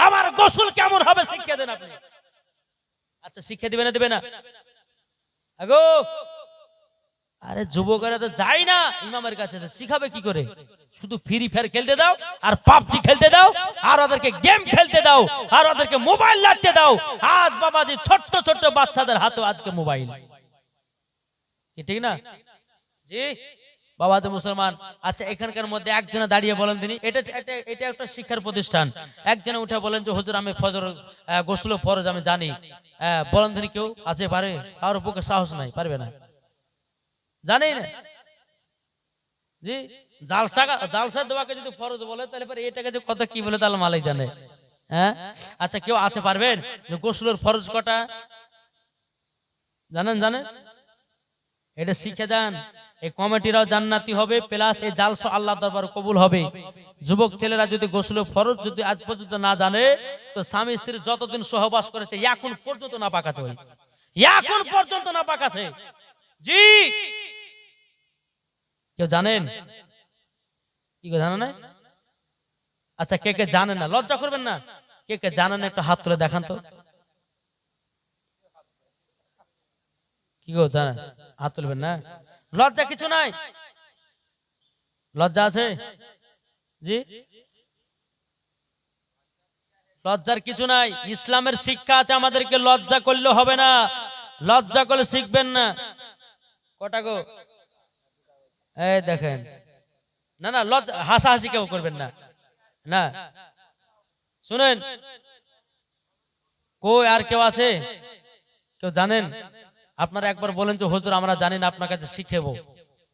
আমার গোসল কেমন হবে শিক্ষা দেন আপনি। আচ্ছা শিক্ষা দিবে না, দেবে না? আগো আরে যুবকেরা তো যায় না ইমামের কাছে, শিখাবে কি করে? শুধু ফ্রি ফায়ার খেলতে দাও, আর পাবজি খেলতে দাও, আর ওদেরকে গেম খেলতে দাও, আর ওদেরকে মোবাইল লাগতে দাও। আজ বাবাজি ছোট্ট ছোট্ট বাচ্চাদের হাতেও আজকে মোবাইল, ঠিক না? জি বাবা তো মুসলমান। আচ্ছা এখানকার মধ্যে একজনে দাঁড়িয়ে বলেন তিনি, এটা একটা শিক্ষার প্রতিষ্ঠান, একজনে উঠে বলেন যে হুজুর আমি ফজর গোসল ফরজ আমি জানি, বলেন তিনি কেউ আছে পারে? কারোর বুকে সাহস নাই, পারবে না, জানেই না। জি জালসা দোয়াকে যদি ফরজ বলে তাহলে পরে এটাকে যে কত কি বলে তাহলে মালিক জানে। হ্যাঁ আচ্ছা কেউ আছে পারবেন যে গোসলের ফরজ কটা জানেন? জানেন? এটা শিখে যান। এই কমিটিরাও জান্নাতি হবে, প্লাস এই জালসা আল্লাহ দরবার কবুল হবে। যুবক ছেলেরা যদি গোসলের ফরজ যদি আজ পর্যন্ত না জানে, তো স্বামী স্ত্রী যতদিন সহবাস করেছে এখন পর্যন্ত না পাক আছে, এখন পর্যন্ত না পাক আছে। জি কেউ জানেন? কি জানেন না? আচ্ছা কে কে জানেন না? লজ্জা করবেন না। কে কে জানেন একটা হাত তুলে দেখান তো। কি গো জানেন? হাত তুলবেন না, লজ্জা কিছু নাই। লজ্জা আছে? জি লজ্জার কিছু নাই, ইসলামের শিক্ষা আছে আমাদেরকে, লজ্জা করলে হবে না, লজ্জা করলে শিখবেন না। কটা গো? এই দেখেন, না না লজ্জা হাসাহাসি কেউ করবেন না, না শুনেন। কই আর কেউ আছে? কেউ জানেন? আপনারা একবার বলেন যে হুজুর আমরা জানি না, আপনার কাছে শিখেবো,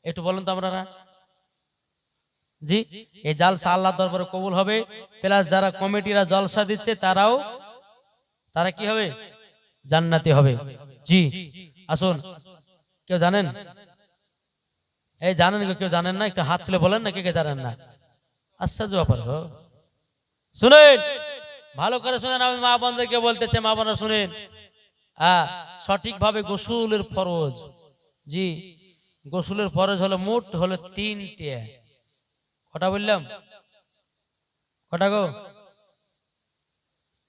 একটু বলেন তো আমরা। জি এই জালসা আল্লাহ দরবারে কবুল হবে, প্লাস যারা কমিটিরা জলসা দিচ্ছে তারা কি হবে? জান্নাতি হবে। জি আসুন, কেউ জানেন? এই জানেন? কেউ জানেন না? একটু হাত তুলে বলেন না কে কে জানেন না। আশ্চর্য ব্যাপার গো। শুনেন ভালো করে শুনেন, আমি মা বোনদেরকে বলতে চাই, মা বোনরা শুনেন। সঠিকভাবে গোসলের ফরজ, জি গোসলের ফরজ হলো মোট হলো 3টে। কটা বললাম? কটা গো?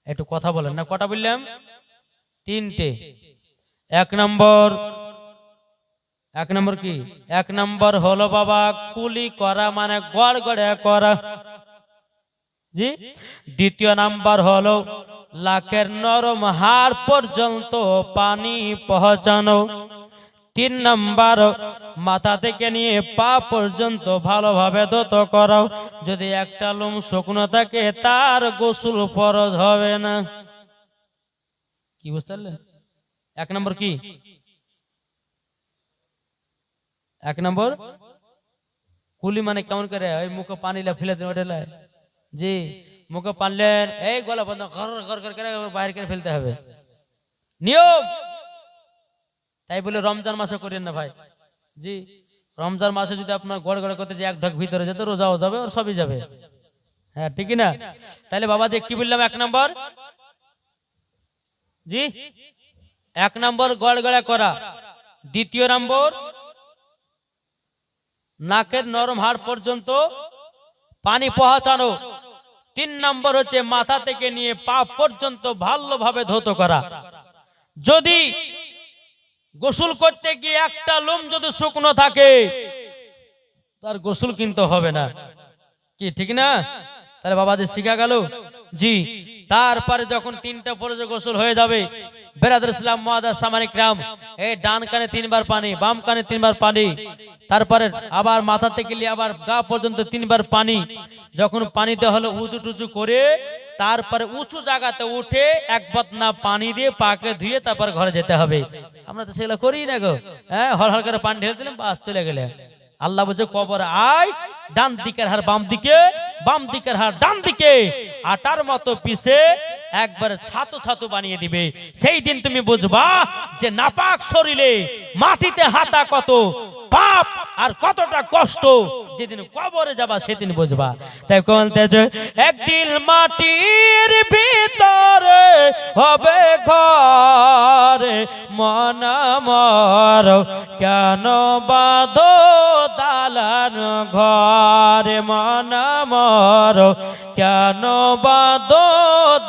একটু কথা বলেন না, কটা বললাম? 3টে। এক নম্বর কি? এক নম্বর হলো বাবা কুলি করা, মানে গড় গড়ে করা। জি দ্বিতীয় নাম্বার হলো লাকের নরম হাড় পর্যন্ত পানি পৌঁছানো। 3 নাম্বার মাথা থেকে নিয়ে পা পর্যন্ত ভালোভাবে ধৌত করাও। যদি একটা লোম শুকনো থাকে তার গোসল ফরজ হবে না। কি বুঝতে পারলেন? এক নম্বর কি? এক নম্বর কুলি মানে কেমন করে ওই মুখে পানি ফেলে দেন ওটা? জি মুখে পানলেন, এই গলা বন্ধ করে বাইরে করে ফেলতে হবে, নিয়ম। তাই বলে রমজান মাসে করেন না ভাই। জি রমজান মাসে যদি আপনার গড় গড় করতে যে এক ঢক ভিতরে যেত, রোজাও যাবে আর সবই যাবে। হ্যাঁ ঠিক না? তাহলে বাবা যে কি বললাম? এক নম্বর, জি এক নম্বর গড় গড়া করা। দ্বিতীয় নম্বর নাকের নরম হাড় পর্যন্ত পানি পৌঁছানো। 3 নম্বর হচ্ছে মাথা থেকে নিয়ে পা পর্যন্ত ভালোভাবে ধৌত করা। যদি গোসল করতে গিয়ে একটা লোম যদি শুকনো থাকে তার গোসল কিন্তু হবে না, কি ঠিক না? তাহলে বাবাদের শিখা গেল। জি তারপরে যখন 3টা ফরজে গোসল হয়ে যাবে, বেরাদর ইসলাম মুআজ্জাজ সামানিক রাম, এই ডান কানে 3 বার পানি, বাম কানে 3 বার পানি, তারপরে আবার মাথা থেকে নিয়ে আবার গা পর্যন্ত 3 বার পানি। যখন পানিতে হলো উঁচু টুচু করে, তারপরে উঁচু জায়গাতে উঠে এক বদনা পানি দিয়ে পাকে ধুয়ে তারপর ঘরে যেতে হবে। আমরা তো সেগুলো করি না গো। হ্যাঁ হল হল করে পানি ঢেলে দিলাম, বাস চলে গেলে। আল্লাহ বলছে কবর আয়, ডান দিকের হাড় বাম দিকে, বাম দিকের হাড় ডান দিকে, আটার মতো পিছে একবার ছাতু ছাতু বানিয়ে দিবে। সেই দিন তুমি বুঝবা যে নাপাক শরীরে মাটিতে হাঁটা কত পাপ আর কতটা কষ্ট। যেদিন কবরে যাবা সেদিন বুঝবা। তাই বলতেছে একদিন মাটির ভিতরে হবে ঘর, মন মর কেন বাঁধো দালান ঘর, মন মর কেন বাঁধো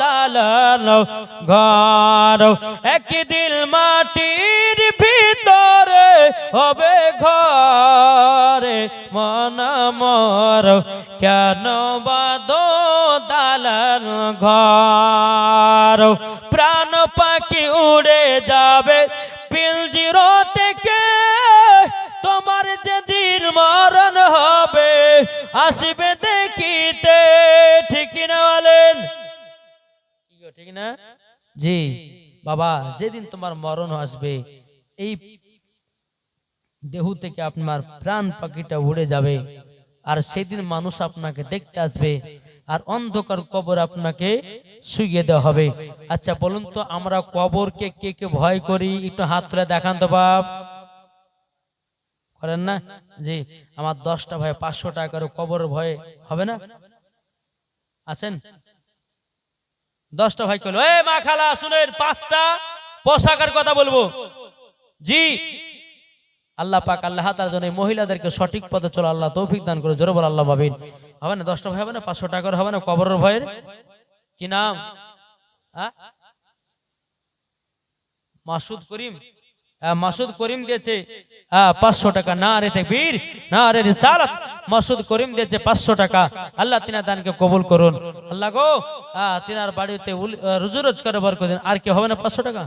দালান ঘর একদিন মাটির ভিতরে হবে ঘরে মন মর কেন বাঁধো দালান ঘর প্রাণ পাখি উড়ে যাবে পিঞ্জির থেকে তোমার যেদিন মরণ হবে আসবে দেখিতে ঠিক না বলেন ঠিক না জি বাবা যেদিন তোমার মরণ আসবে এই দেহ থেকে আপনার প্রাণ পাখিটা উড়ে যাবে আর সেদিন মানুষ আপনাকে দেখতে আসবে আর অন্ধকার কবর আপনাকে শুইয়ে দেওয়া হবে আচ্ছা বলুন তো আমরা কবরকে কে কে ভয় করি একটু হাত তুলে দেখান তো বাপ করেন না জি আমার 10টা ভাই 500 টাকার কবর ভয় হবে না আছেন 10টা ভাই কইলো এ মা খালা শুনেন 5টা পোশাকের কথা বলবো জি আল্লাহ পাক আল্লাহ তাআলা জন্য মহিলাদেরকে সঠিক পথে চলা আল্লাহ তৌফিক দান করে জোরে বল আল্লাহ আমিন হবে না 10টা ভাই হবে না 500 টাকার হবে না কবরের ভয়ের কি নাম মাসুদ করিম মাসুদ করিম দিয়েছে 500 টাকা না রে তাকবীর না রে রিসালাত মাসুদ করিম দিয়েছে 500 টাকা আল্লাহ তিনার দানকে কবুল করুন আল্লাহ গো তিনার বাড়িতে রুজি রোজগার বরকত দিন আর কি হবে না 500 টাকা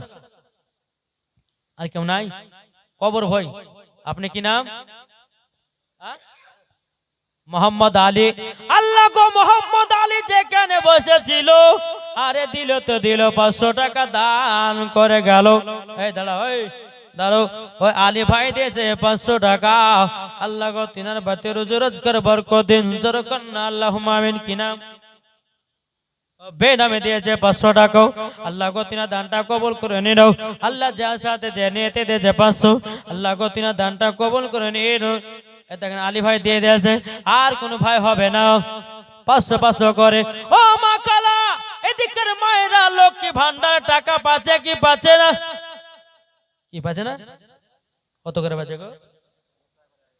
আর কেউ নাই কবর ভয় আপনি কি নাম মোহাম্মদ আলী আল্লাহ গো মোহাম্মদ আলী যেখানে বসেছিল আরে দিল তো দিল 500 টাকা দান করে গেল এই দাঁড়াও এই দাঁড়াও ওই আলী ভাই দিয়েছে 500 টাকা আল্লাহ গো তিনার বাড়িতে রুজি রোজগার বরকত দিন জোরে কন্না আল্লাহুম্মা আমিন কি নাম বেনামে দিয়েছে 500 টাকা আল্লাহ গো তিনার দানটা কবুল করে নিও আল্লাহ যার সাথে যে নিতে দিয়েছে 500 আল্লাহ গো তিনার দানটা কবুল করে নিও দেখেন আলী ভাই দিয়ে দিয়েছে আর কোন ভাই হবে না 500 500 করে ও মা কালা এদিকের মায়েরা লক্ষ্মী ভান্ডার টাকা পাচ্ছে কি পাচ্ছে না কি পাচ্ছে না কত করে পাচ্ছে গো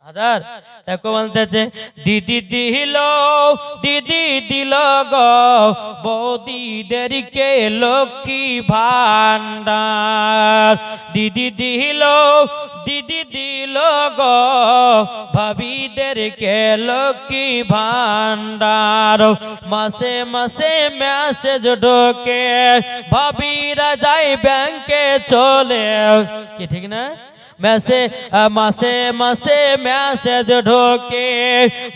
1000 দেখো বলতেছে দিদি দিল গো বৌদিদেরকে লক্ষ্মী ভান্ডার দিদি দিল গো ভাবিদেরকে লক্ষ্মী ভান্ডার মাসে মাসে মেসেজ ঢোকে ভাবিরা যায় ব্যাংকে চলে কি ঠিক না মাসে মাসে মেসেজ ঢোকে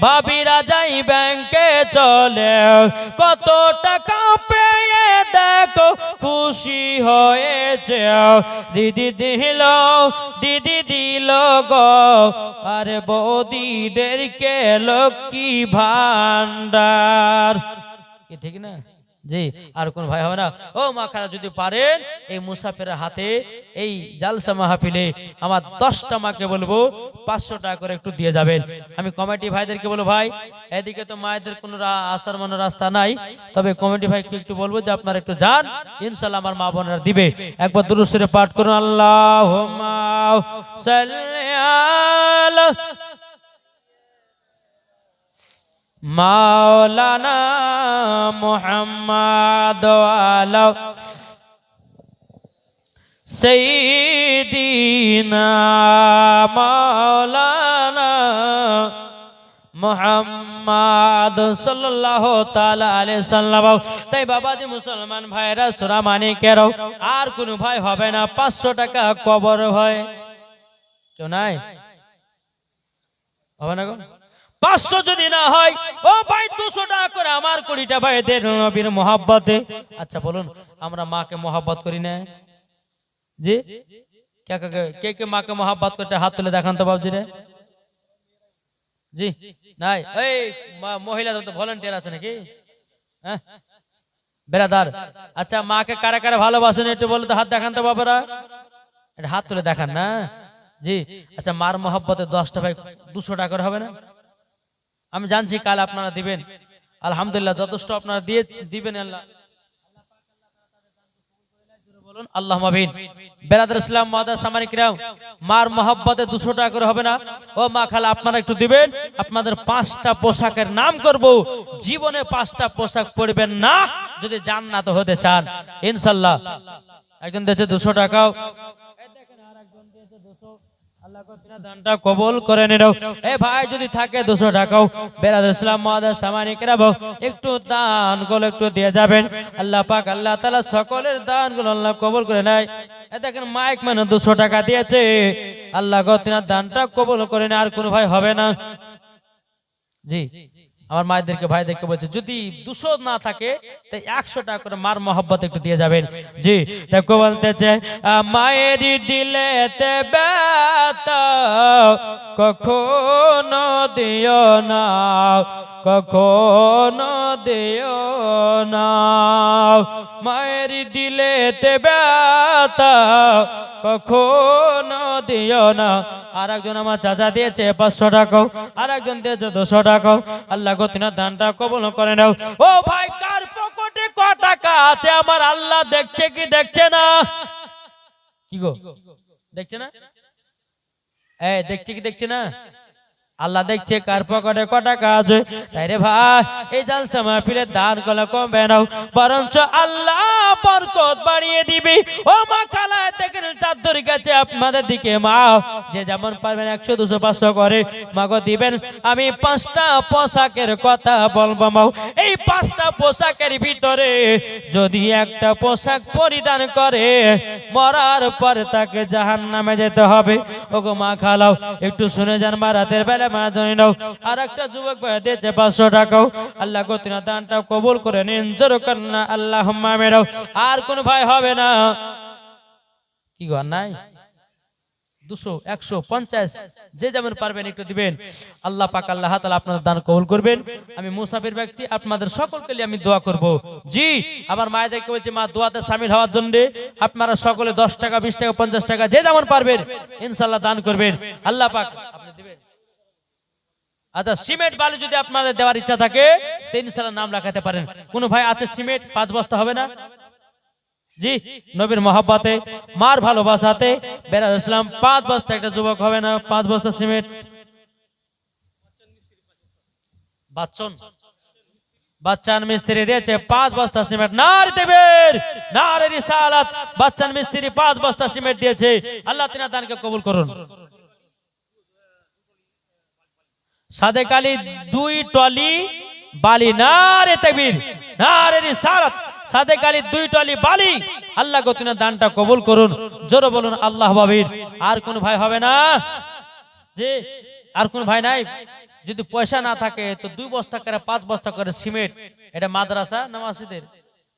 ভাবিরা যাই ব্যাংকে চলে কত টাকা পেয়ে দেখো খুশি হয়েছে দিদি দিল গো আরে বৌদিদেরকে লক্ষ্মী ভান্ডার কি ঠিক না জি আর কোন ভাই হবে না ও মা খারা যদি পারেন এই মুসাফিরের হাতে এই জালসা মাহফিলে আমার 10টা মাকে বলবো 500 টাকা করে একটু দিয়ে যাবেন আমি কমিটি ভাইদেরকে বলবো ভাই এদিকে তো মায়েদের কোনো আসার মনে রাস্তা নাই তবে কমিটি ভাইকে একটু বলবো যে আপনারা একটু যান ইনশাআল্লাহ আমার মা বোনেরা দিবে একবার দুরূদ শরীফ পাঠ করুন আল্লাহুম্মা সাল্লি আলা মাওলানা মুহাম্মদ ওয়ালা সাইয়্যিদিনা মাওলানা মুহাম্মদ সাল্লাল্লাহু তাআলা আলাইহি সাল্লাম তাই বাবাজি মুসলমান ভাইরা সূরা মানিকের আর কোন ভাই হবে না 500 টাকা কবর হয় কেউ নাই হবে না গো 500 যদি না হয় ও ভাই 200 টাকা করে আমার 20টা ভাইদের নবীর মহব্বতে আচ্ছা বলুন আমরা মাকে মহব্বত করি না জি কে কে মাকে মহব্বত করতে হাত তুলে দেখান তো বাবজি রে জি নাই এই মহিলাদের তো ভলান্টিয়ার আছে নাকি হ্যাঁ বেরাদার আচ্ছা মাকে কারা কারা ভালোবাসেন একটু বলো তো হাত দেখান তো বাবারা এটা হাত তুলে দেখান না জি আচ্ছা মার মহব্বতে 10টা ভাই 200 টাকা করে হবে না আমি জানছি কাল আপনারা দিবেন আলহামদুলিল্লাহ যথেষ্ট আপনারা দিয়ে দিবেন আল্লাহ আল্লাহ মাবিন। বেরাদার ইসলাম মাদার সামানিক রাম, মার মহব্বতে 200 টাকা করে হবে না? ও মা খালা আপনারা একটু দিবেন, আপনাদের 5টা পোশাকের নাম করব, জীবনে 5টা পোশাক পরবেন না যদি জান্নাত হতে চান ইনশাআল্লাহ। একজন দিয়েছে 200 টাকাও, আল্লাহ দানটা কবুল করে নিও। এই ভাই যদি থাকে 200 টাকাও বেরাদার ইসলাম মাদার সামানিক রাম একটু দান গুলো একটু দিয়ে যাবেন। আল্লাহ পাক আল্লাহ তাআলা সকলের দানগুলো আল্লাহ কবুল করে নেয়। দেখেন মাইক মানে 200 টাকা দিয়েছে, আল্লাহ গতিনা দানটা কবুল করে নেয়। আর কোন ভাই হবে না? জি আমার মায়েদেরকে ভাইদেরকে বলছে যদি 200 না থাকে তাই 100 টাকা করে মার মহব্বত একটু দিয়ে যাবেন। জি দেখো বলতেছে মায়েরই দিলেতে ব্যথা কখনো দিও না, কখনো দিও না, মায়ের দিলেতে ব্যথা কখনো দিও না। আর একজন আমার চাচা দিয়েছে 500 টাকা, আর একজন দিয়েছে 200 টাকা। আল্লাহ গতিনা দানটা কবুল করে নাও। ও ভাই কার পকেটে ক টাকা আছে আমার আল্লাহ দেখছে কি দেখছে না? কি গো দেখছে না? এই দেখছে কি দেখছে না? আল্লাহ দেখছে কার পকেটে ক টাকা আছে। তাই রে ভাই এই জালসা মাহফিলের দান গুলো কমবে না, বরঞ্চ আল্লাহ বরকত বাড়িয়ে দিবি। ও মা খালা দেখেন চাদর কাছে আপনাদের দিকে মা যে যেমন পারবেন 100 200 500 করে মাগো দিবেন। আমি 5টা পোশাকের কথা বলবো মা। এই 5টা পোশাকের ভিতরে যদি একটা পোশাক পরিধান করে মরার পরে তাকে জাহান্নামে যেতে হবে। ওগো মা খালাও একটু শুনে যান, মা রাতের বেলা মা জানি নাও। আর একটা যুবক ভাই দিয়েছে 500 টাকাও, আল্লাহ গতিনা দানটা কবুল করে নিন জোর করেন না আল্লাহুম্মা আমিন। আর কোন ভাই হবে না? কি গো নাই? 200 150 যে যেমন পারবেন একটু দিবেন। আল্লাহ পাক আল্লাহ তাআলা আপনাদের দান কবুল করবেন। আমি মুসাফির ব্যক্তি, আপনাদের সকলকে নিয়ে আমি দোয়া করব। জি আমার মায়েদেরকে বলছি মা দোয়াতে শামিল হওয়ার জন্য আপনারা সকলে 10 টাকা 20 টাকা 50 টাকা যে যেমন পারবেন ইনশাআল্লাহ দান করবেন। আল্লাহ পাক আপনি দিবেন। আচ্ছা সিমেন্ট বালু যদি আপনাদের দেওয়ার ইচ্ছা থাকে তো ইনশাআল্লাহ নাম রাখাতে পারেন। কোন ভাই আছে সিমেন্ট 5 বস্তা হবে না? জি নবীর মহব্বতে মার ভালোবাসাতে বেরাদার ইসলাম 5 বস্তা, একটা যুবক হবে না 5 বস্তা সিমেন্ট? বাচ্চান মিস্ত্রি দিয়েছে 5 বস্তা সিমেন্ট। নারে তাকবীর নারে রিসালাত। বাচ্চান মিস্ত্রি 5 বস্তা সিমেন্ট দিয়েছে। আল্লাহ তিনার দানকে কবুল করুন। সাদেক আলী 2 টলি বালি। নারে তাকবীর নারে রিসালাত। সাদেক আলী 2 টলি বালি। আল্লাহ গতিনা দানটা কবুল করুন জোরে বলুন আল্লাহ মাবিন। আর কোন ভাই হবে না? জি আর কোন ভাই নাই? যদি পয়সা না থাকে তো 2 বস্তা করে 5 বস্তা করে সিমেন্ট, এটা মাদ্রাসা না মসজিদের?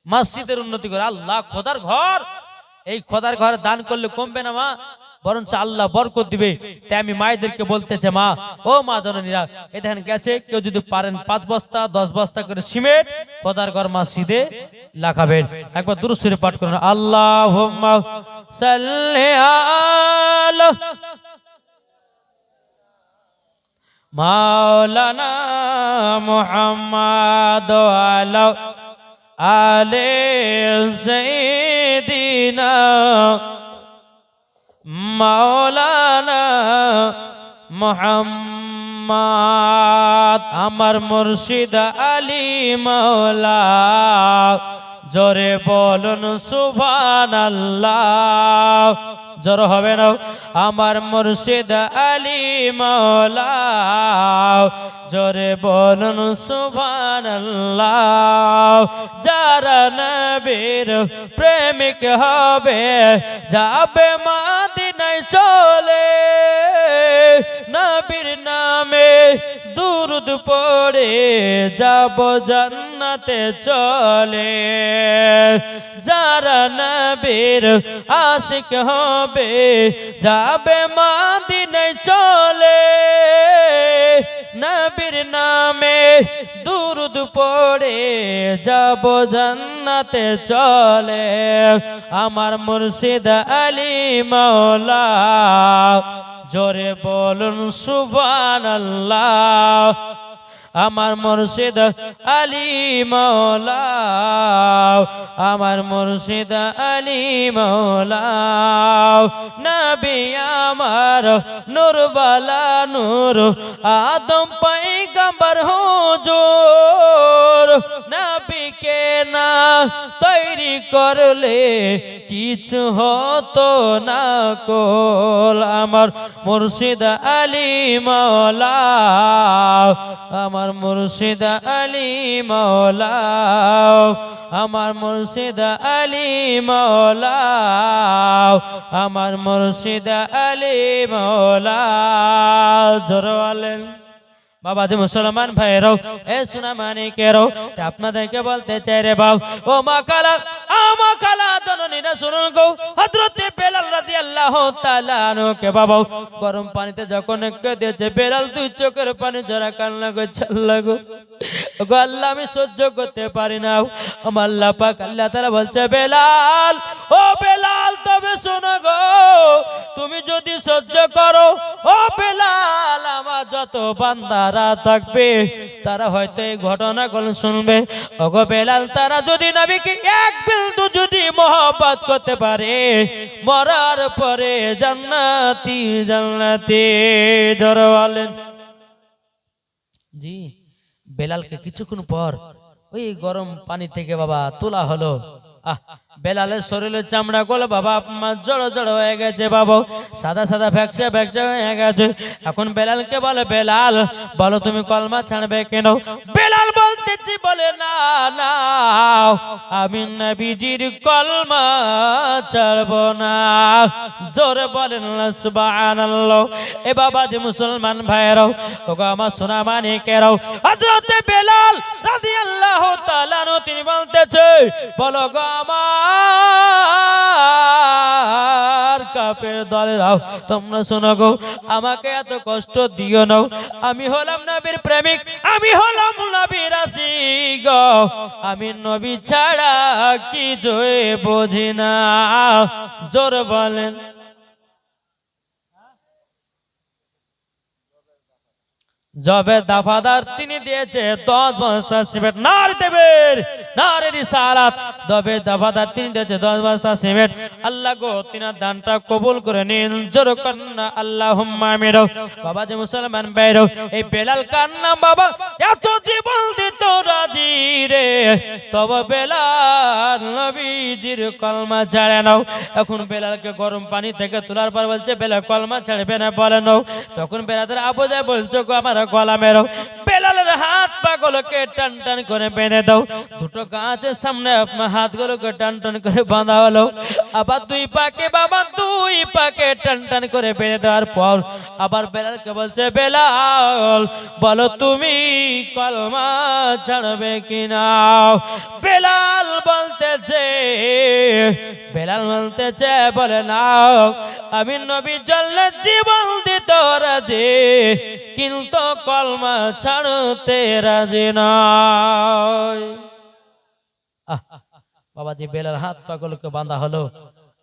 মসজিদের উন্নতি করে আল্লাহ খোদার ঘর, এই খোদার ঘরে দান করলে কমবে না মা, বরঞ্চ আল্লাহ বরকত দিবে। তাই আমি মায়েদেরকে বলতেছে মা ও মা জননীরা এই দেখেন গেছে কেউ যদি পারেন 5 বস্তা 10 বস্তা করে সিমেন্ট খোদার ঘর মসজিদে লাগাবেন। একবার দুরূদ শরীফ পাঠ করুন। আল্লাহুম্মা সাল্লি আলা মাওলানা মুহাম্মাদ ওয়া আলে সাইয়্যিদিনা মাওলানা মুহাম্মদ। আমার মুর্শিদ আলী মাওলা জোরে বলুন সুবহানাল্লাহ। জোর হবে না? আমার মুর্শিদ আলী মাওলা জোরে বলুন সুবহানাল্লাহ। যারা নবীর প্রেমিক হবে যাবে মদিনায় চলে, নবীর নামে দুরুদ পড়ে যাব জান্নাতে চলে। যারা নবীর আশিক হবে যাবে মদিনায় চলে, নবীর নামে দুরুদ পড়ে যাব জান্নাতে চলে। আমার মুর্শিদ আলী মাওলা জোরে বলুন সুবহানাল্লাহ। আমার মুর্শিদ আলী মওলা, আমার মুর্শিদ আলী মওলা, নবী আমার নূর বালা নূর, আদম পয়গম্বর হুজুর, নবীকে না তৈরি করলে কিছু হতো না কোল। আমার মুর্শিদ আলী মওলা, আমার মুর্শিদ আলী মওলা, আমার মুর্শিদ আলী মওলা, আমার মুর্শিদ আলী মওলা। জোরে বলেন বাবাজি মুসলমান ভাইরাও, এ সোনা মানিকেরাও, আপনাদেরকে বলতে চাই রে বাউ, ও মা কালা, আমা কালা জননীরা শুনুন গো, হযরতে বেলাল রাদিয়াল্লাহু তাআলা আনহুকে বাবা গরম পানিতে যখন রেখে দিয়েছে, বেলাল দুই চোখের পানি ঝরা কান্না করছে। আল্লাহ গো, গো আল্লাহ আমি সহ্য করতে পারি না। আমার আল্লাহ পাক আল্লাহ তাআলা বলছে, বেলাল, ও বেলাল, তবে শোনো গো, তুমি যদি সহ্য করো, ও বেলাল, আমার যত বান্দারা থাকবে তারা হয়তো এই ঘটনাগুলো শুনবে। ওগো বেলাল, তারা যদি নবীকে এক বিন্দু যদি মহব্বত করতে পারে, মরার পরে জান্নাতি জান্নাতি। জোরে বলেন। জি, বেলালকে কিছুক্ষণ পর ওই গরম পানি থেকে বাবা তোলা হলো। বেলালের শরীরের চামড়া গুলো বাবা জড়ো জড়ো হয়ে গেছে, বাবা সাদা সাদা ভ্যাকসা ভ্যাকসা হয়ে গেছে। এখন বেলালকে বলে, বেলাল বলো তুমি কলমা ছাড়বে কেন? বেলাল বলতেছি, বলে না না, আমি নবীজির কলমা ছাড়বো না। জোরে বলেন সুবহানাল্লাহ। এ বাবা যে মুসলমান ভাইরাও, ওগো আমার সোনা মানিকেরাও, হযরতে বেলাল রাদিয়াল্লাহু তাআলা আনহু তিনি বলতেছে, বলো গো আমার কাফের দলেরাও, তোমরা শোনো গো, আমাকে এত কষ্ট দিও না। আমি হলাম নবীর প্রেমিক, আমি হলাম নবীর আশিক গো, আমি নবী ছাড়া কিছুই বুঝি না। জোরে বলেন। জবে দাফাদার তিনি দিয়েছে 10 বস্তা সিমেন্ট, নারী দেবের নারী রিসালাত। জবে দাফাদার তিনি দিয়েছে 10 বস্তা সিমেন্ট। আল্লাহ গো তিনার দানটা কবুল করে নিন। জোরে কন্না আল্লাহুম্মা আমিন। বাবা যে মুসলমান ভাইরা, এই বেলাল কান্না বাবা এত জীবন দিত রাজি রে, তবে বেলাল নবীজির কলমা ছাড়ে নাও। এখন বেলালকে গরম পানি থেকে তোলার পর বলছে, বেলাল কলমা ছাড়বে না, বলে নাও। তখন বেলালের আবু জাহেল বলছে, গো আমার গলা মেরো। বেলালের হাত পাগুলোকে টান টান করে বেঁধে দাও। দুটো গাছের সামনে আপনার হাতগুলোকে টান টান করে বাঁধা হলো। আবার দুই পাকে বাবা দুই পাকে টান টান করে বেঁধে দেওয়ার পর আবার বেলালকে বলছে, বেলাল বলো তুমি কলমা ছাড়বে কিনা? বেলাল বলতেছে, বেলাল বলতেছে, বলে নাও, আমি নবীর জন্য জীবন দিতে রাজি, কিন্তু কলমা ছাড়তে রাজি নয়। বাবাজি বেলাল হাত পাগুলোকে বাঁধা হলো।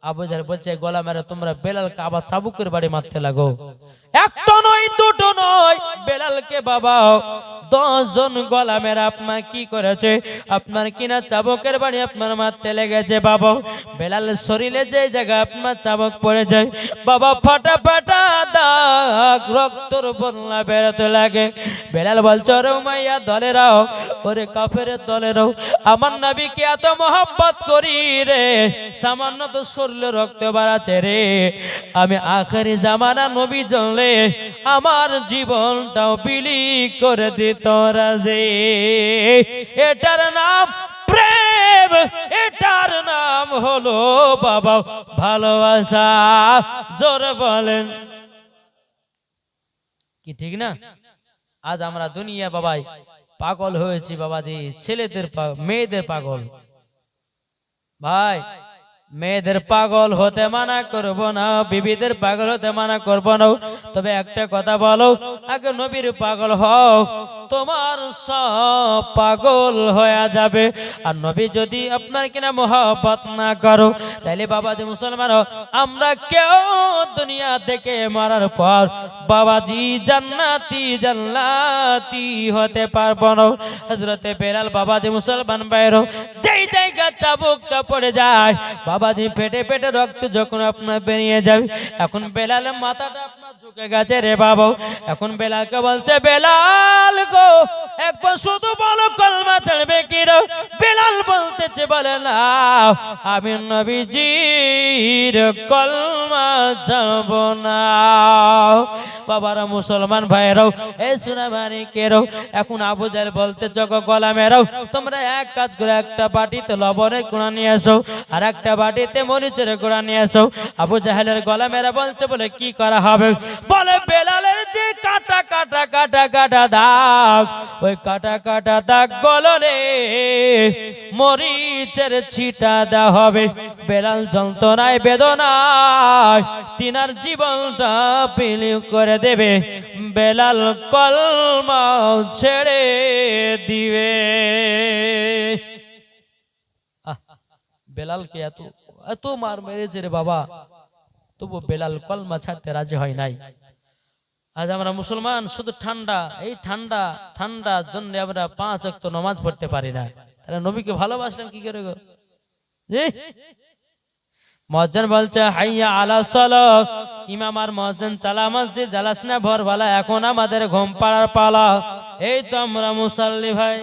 আবু জাহেল বলছে, গলা মেরে তোমরা বেলালকে আবার চাবুকের বাড়ি মারতে লাগো। একটা নয় দুটো নয়, বেলালকে বাবা 10 জন গলা মেরে আপনার কি করেছে, আপনার কিনা চাবকের বাড়ি আপনার মারতে লেগেছে। বাবা বেলালের শরীরে যে জায়গা আপনার চাবক পড়ে যায় বাবা, ফাটা ফাটা দাগ, রক্তর বন্যা বেরোতে লাগে। বেলাল বলছে, ওরে উমাইয়া দলেরাও, ওরে কাফের দলেরাও, আমার নবীকে এত মহব্বত করি রে, সামান্য তো শরীরে রক্ত বাড়াচ্ছে রে, আমি আখেরি জামানা নবী জানলে আমার জীবনটাও বিলি করে দিত রাজি। এটার নাম প্রেম, এটার নাম হলো বাবা ভালোবাসা। জোরে বলেন কি ঠিক না? আজ আমরা দুনিয়া বাবাই পাগল হয়েছি বাবাজি, ছেলেদের মেয়েদের পাগল। ভাই মেয়েদের পাগল হতে মানা করব না, বিবিদের পাগল হতে মানা করব না, তবে একটা কথা বলো, আগে নবীর পাগল হও, তোমার সব পাগল হয়ে যাবে। আর নবী যদি আপনার কিনা মোহাব্বত না করো তাহলে বাবাজি মুসলমান আমরা কেউ দুনিয়া থেকে মরার পর বাবাজি জান্নাতি জান্নাতি হতে পারবো না। হযরতে বেলাল বাবাজি মুসলমান ভাইরা যেই জায়গা চাবুকটা পড়ে যায় বাবাজি পেটে পেটে রক্ত যখন আপনার বেরিয়ে যাবে, এখন বেলালের মাথাটা আপনার ঝুঁকে গেছে রে বাবা। এখন বেলালকে বলছে বেলাল গো একবার শুধু বলো কলমা চলবে কি রে? বেলাল বলতেছে বলে না আমি নবীজির কলমা যাব না। বাবারা মুসলমান ভাইরাও এই সুনামানি কেরাও এখন আবু জাহেল বলতে চকো গোলামেরাও তোমরা এক কাজ করে একটা বাটিতে লবণের গুঁড়া নিয়ে আসো আর একটা বাটিতে মরিচের গুঁড়া নিয়ে আসো। আবু জাহেলের গোলামেরা বলছে বলে কি করা হবে? বলে বেলালের যে কাটা কাটা কাটা কাটা দাগ ওই কাটা কাটা দাগ গলনে মরিচের ছিটা দেওয়া হবে। বেলাল যন্ত্রণায় বেদনায় তিনার জীবনটা বিলীন করে দেবে, বেলাল কলমা ছেড়ে দিবে। বেলালকে এত এত মার মেরেছে রে বাবা, তবু বেলাল কলমা ছাড়তে রাজি হয় নাই। আজ আমরা মুসলমান শুধু ঠান্ডা এই ঠান্ডা ঠান্ডার জন্য আমরা 5 ওয়াক্ত নামাজ পড়তে পারি না। তাহলে নবীকে ভালোবাসলেন কি করে গো? মুয়াজ্জিন বলছে হাইয়া আলা সালাত, ইমাম আর মুয়াজ্জিন চালা মসজিদ জালাস না ভোরবেলা, এখন আমাদের ঘুম পাড়ার পালা। এই তো আমরা মুসাল্লি ভাই,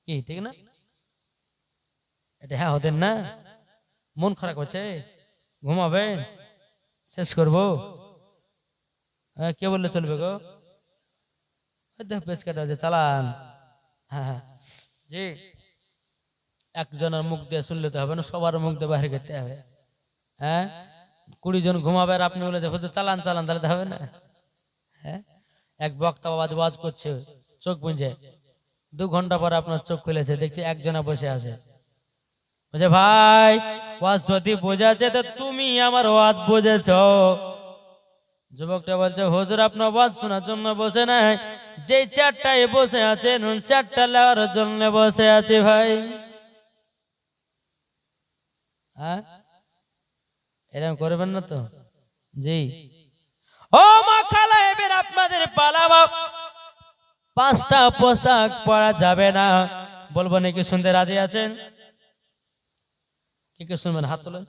কি ঠিক না? এটা হ্যাঁ হতেন না? মন খারাপ হচ্ছে, ঘুমাবে, শেষ করবো, কে বললে চলবে গো? পেজ কাটা চালান। হ্যাঁ জি, একজনের মুখ দিয়ে শুনলে তো হবে না, সবার মুখ দিয়ে বাইরে করতে হবে। হ্যাঁ 20 জন ঘুমাবে আর আপনি বলে দেখো চালান চালান, তাহলে হবে না। হ্যাঁ এক বক্তা বাবা ওয়াজ করছে, চোখ বুঝে 2 ঘন্টা পর আপনার চোখ খুলেছে, দেখছি একজনা বসে আছে। বলছে ভাই ওয়াজ যদি বোঝাচ্ছে তো তুমি আমার ওয়াজ বুঝেছ। যুবকটা বলছে হুজুর আপনার ওয়াজ শোনার জন্য বসে নাই, যে 4টায় বসে আছেন 4টা লেওয়ার জন্য বসে আছে ভাই। হ্যাঁ এরকম করবেন না তো? জি ও মা খালা এবার আপনাদের পালাবা, 5টা পোশাক পরা যাবে না। বলবো নাকি শুনতে রাজি আছেন? কি শুনবেন? হাত তোলেন,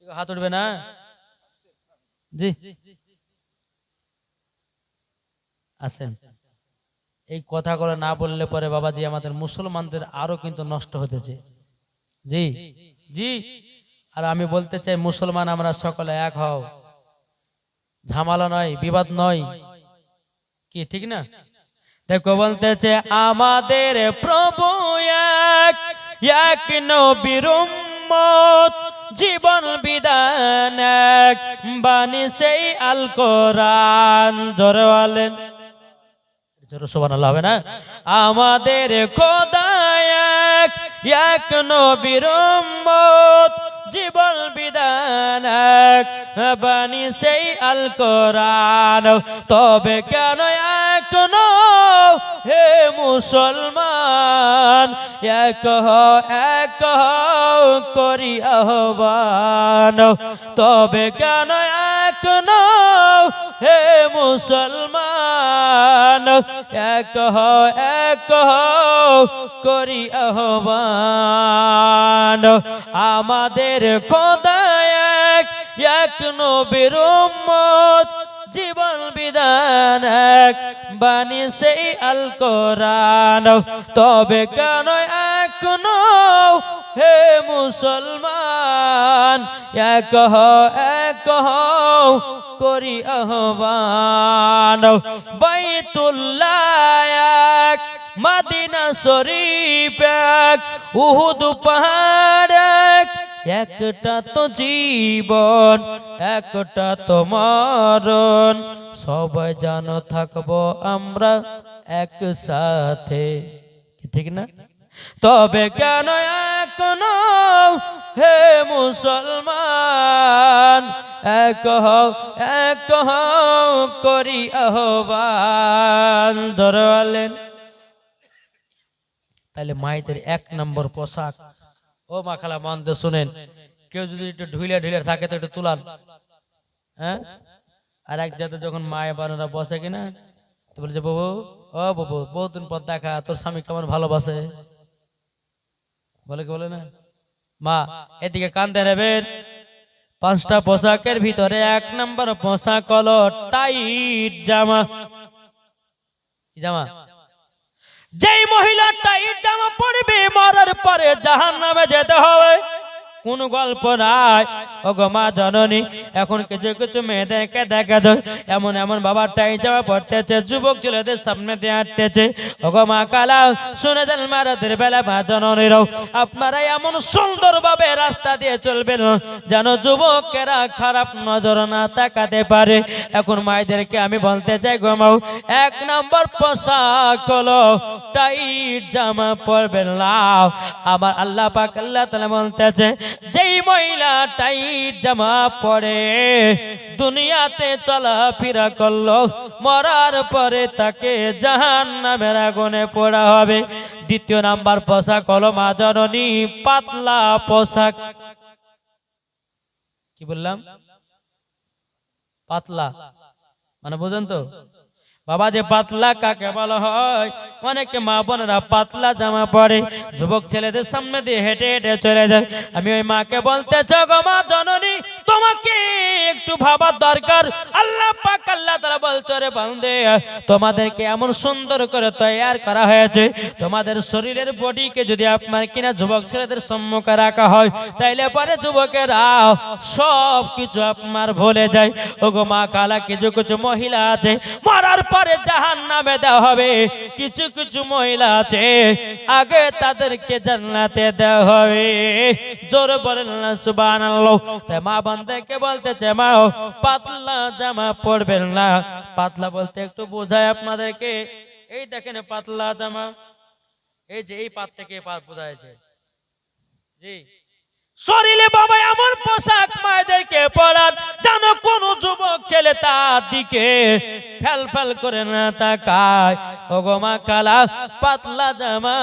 হাত উঠবে না? জি আছেন। এই কথাগুলো না বললে পরে বাবাজি আমাদের মুসলমানদের আরো কিন্তু নষ্ট হতেছে। জি জি আর আমি বলতে চাই মুসলমান আমরা সকলে এক হও, ঝামেলা নয়, বিবাদ নয়, কি ঠিক না? দেখো বলতেছে আমাদের প্রভু এক, এক নবীর উম্মত, জীবন বিধান এক, বাণী সেই আল কোরআন। জোরে বলেন, জোরে সুবহানাল্লাহ হবে না? আমাদের খোদা এক, এক নবীর উম্মত, জীবন বিধান এক, বাণী সেই আল কোরআন। তবে কেন এক নও হে মুসলমান, এক হও এক হও করি আহ্বান। তবে কেন এক নও হে মুসলমান, এক হও এক হও করি আহ্বান। আমাদের খোদা এক, এক নবীর উম্মত, জীবন বিধান এক, বাণী সেই আল কোরআন। তবে কেন এক নও হে মুসলমান, এক হও এক হও করি আহ্বান। বাইতুল্লাহ এক, মদিনা শরীফ এক, উহুদ পাহাড় এক, একটা তো জীবন একটা তো মরণ, সবাই জানো থাকবো আমরা একসাথে, ঠিক না? তবে কেন এক নও হে মুসলমান, এক হও এক হও করি আহ্বান। ধরে বলেন তাহলে মায়েদের 1 নম্বর পোশাক। ও মা খালা মন দিয়ে শুনেন, কেউ যদি একটু ঢুইলা ঢুইলা থাকে তো একটু তুলান, হ্যাঁ। আর এক জায়গাতে যখন মায়ে বানারা বসে কিনা তো বলছে, বাবু ও বাবু বহুদিন পর দেখা, তোর স্বামী কেমন ভালোবাসে, বলে কি বলে না? মা এদিকে কান্দে নেবেন। 5টা পোশাকের ভিতরে 1 নম্বর পোশাক হলো টাইট জামা। জামা যেই মহিলা টাইট জামা পরবে মরার পরে জাহান্নামে যেতে হবে, কোন গল্প নাই। ওগো মা জননী, এখন কিছু কিছু মেয়েদেরকে দেখা যায় এমন এমন বাবা টাইট জামা পড়তেছে, যুবক ছেলেদের সামনে দিয়ে হাঁটতেছে। ওগো মা কালা শুনে দেন মারাদের বেলা মা জননীরাও, আপনারা এমন সুন্দর ভাবে রাস্তা দিয়ে চলবেন যেন যুবকেরা খারাপ নজর না তাকাতে পারে। এখন মায়েদেরকে আমি বলতে চাই, গো মাও 1 নম্বর পোশাক হলো টাইট জামা পরবেন না। আমার আল্লাহ পাক আল্লাহ তাআলা বলতেছে, যেই মহিলা টাইট জামা পরে দুনিয়াতে চলাফেরা করলো মরার পরে তাকে জাহান্নামের আগুনে পোড়া হবে। 2 নাম্বার পোশাক হলো মা জননী পাতলা পোশাক। কি বললাম? পাতলা মানে বুঝেন তো বাবা, যে পাতলা কাকে বলা হয়? অনেকে মা বোনেরা পাতলা জামা পরে যুবক ছেলেদের সামনে দিয়ে হেঁটে হেঁটে চলে যায়। আমি ওই মাকে বলতে চাই, গো মা জননী, তোমাকে একটু ভাবার দরকার। আল্লাহ পাক আল্লাহ তাআলা বলছে, রে বান্দে, তোমাদেরকে এমন সুন্দর করে তৈয়ার করা হয়েছে, তোমাদের শরীরের বডিকে যদি আপনার কিনা যুবক ছেলেদের সম্মুখে রাখা হয় তাইলে পরে যুবকেরা সব কিছু আপনার ভুলে যায়। ওগো মা কালা, কিছু কিছু মহিলা আছে মরার পরে জাহান্নামে দেওয়া হবে, কিছু কিছু মহিলা আছে আগে তাদেরকে জান্নাতে দেওয়া হবে। জোরে বলেন না সুবহানাল্লাহ। তাই মা বান্দাকে বলতেছে, মা পাতলা জামা পরবেন না। পাতলা বলতে একটু বোঝায় আপনাদেরকে, এই দেখেন পাতলা জামা, এই যে এই পাত থেকে পাত বোঝাইছে, জি। শরীরে বাবা এমন পোশাক মায়েদেরকে পরান যেন কোন যুবক ছেলে তার দিকে ফেল ফেল করে না তাকায়। ওগো মা কালা, পাতলা জামা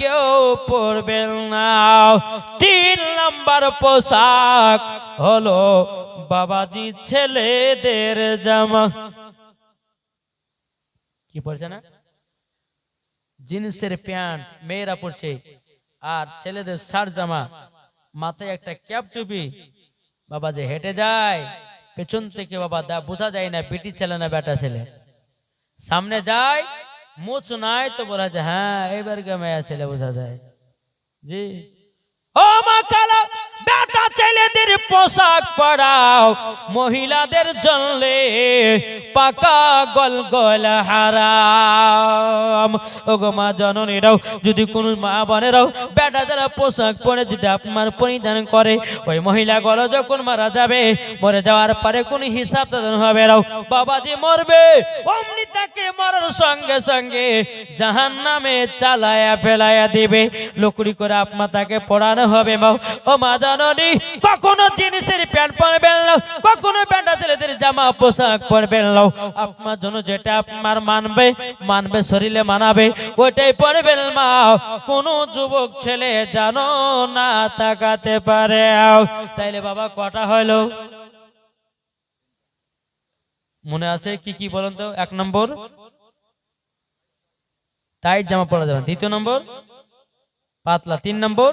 কেউ পরবেন না। 3 নাম্বার পোশাক হলো বাবাজি ছেলেদের জামা। কি পরছে না? জিন্সের প্যান্ট মেয়েরা পরছে, আর ছেলেদের শার্ট জামা, মাথায় একটা ক্যাপ টুপি। বাবা যে হেঁটে যায় পেছন থেকে বাবা বোঝা যায় না বেটি ছেলে না বেটা ছেলে। সামনে যায় মুছ নাই তো বলা যায় হ্যাঁ এবার কে মেয়া ছেলে বোঝা যায়, জি। ও মা কালা, বেটা ছেলেদের পোশাক পরাও, মহিলাদের জন্য পাকা গলগলা হারাম। ওগো মা জননীরাও, যদি কোন মা বোনেরাও বেটা যারা পোশাক পরে যদি আপনার পরিধান করে, ওই মহিলাগুলো যখন মারা যাবে, মরে যাওয়ার পরে কোন হিসাব তাদের হবে না। বাবাজি মরবে, অমনি তাকে মরার সঙ্গে সঙ্গে জাহান্নামে চালায়া ফেলায়া দিবে, লকড়ি করে আপনার তাকে পড়ানো হবে। ও মা জননী, কখনো জিনিসের প্যান্ট পরবেন না, কখনো বেটা ছেলেদের জামা পোশাক পরবেন না। আপনার জন্য যেটা আপনার মানবে শরীরে মানাবে ওইটাই পরবেন মা। কোন যুবক ছেলে জানো না তাকাতে পারে। তাইলে বাবা কটা হলো মনে আছে? কি কি বলেন তো? 1 নম্বর টাইট জামা পরা যাবে, 2 নম্বর পাতলা, 3 নম্বর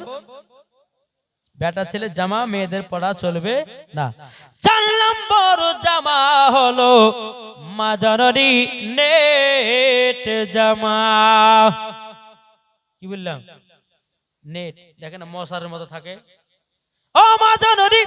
বেটা ছেলে জামা মেয়েদের পরা চলবে না। 4 নম্বর জামা হলো মা জননী নেট জামা। কি বললাম? নেট, দেখেন মশারের মতো থাকে, ও মা জননী,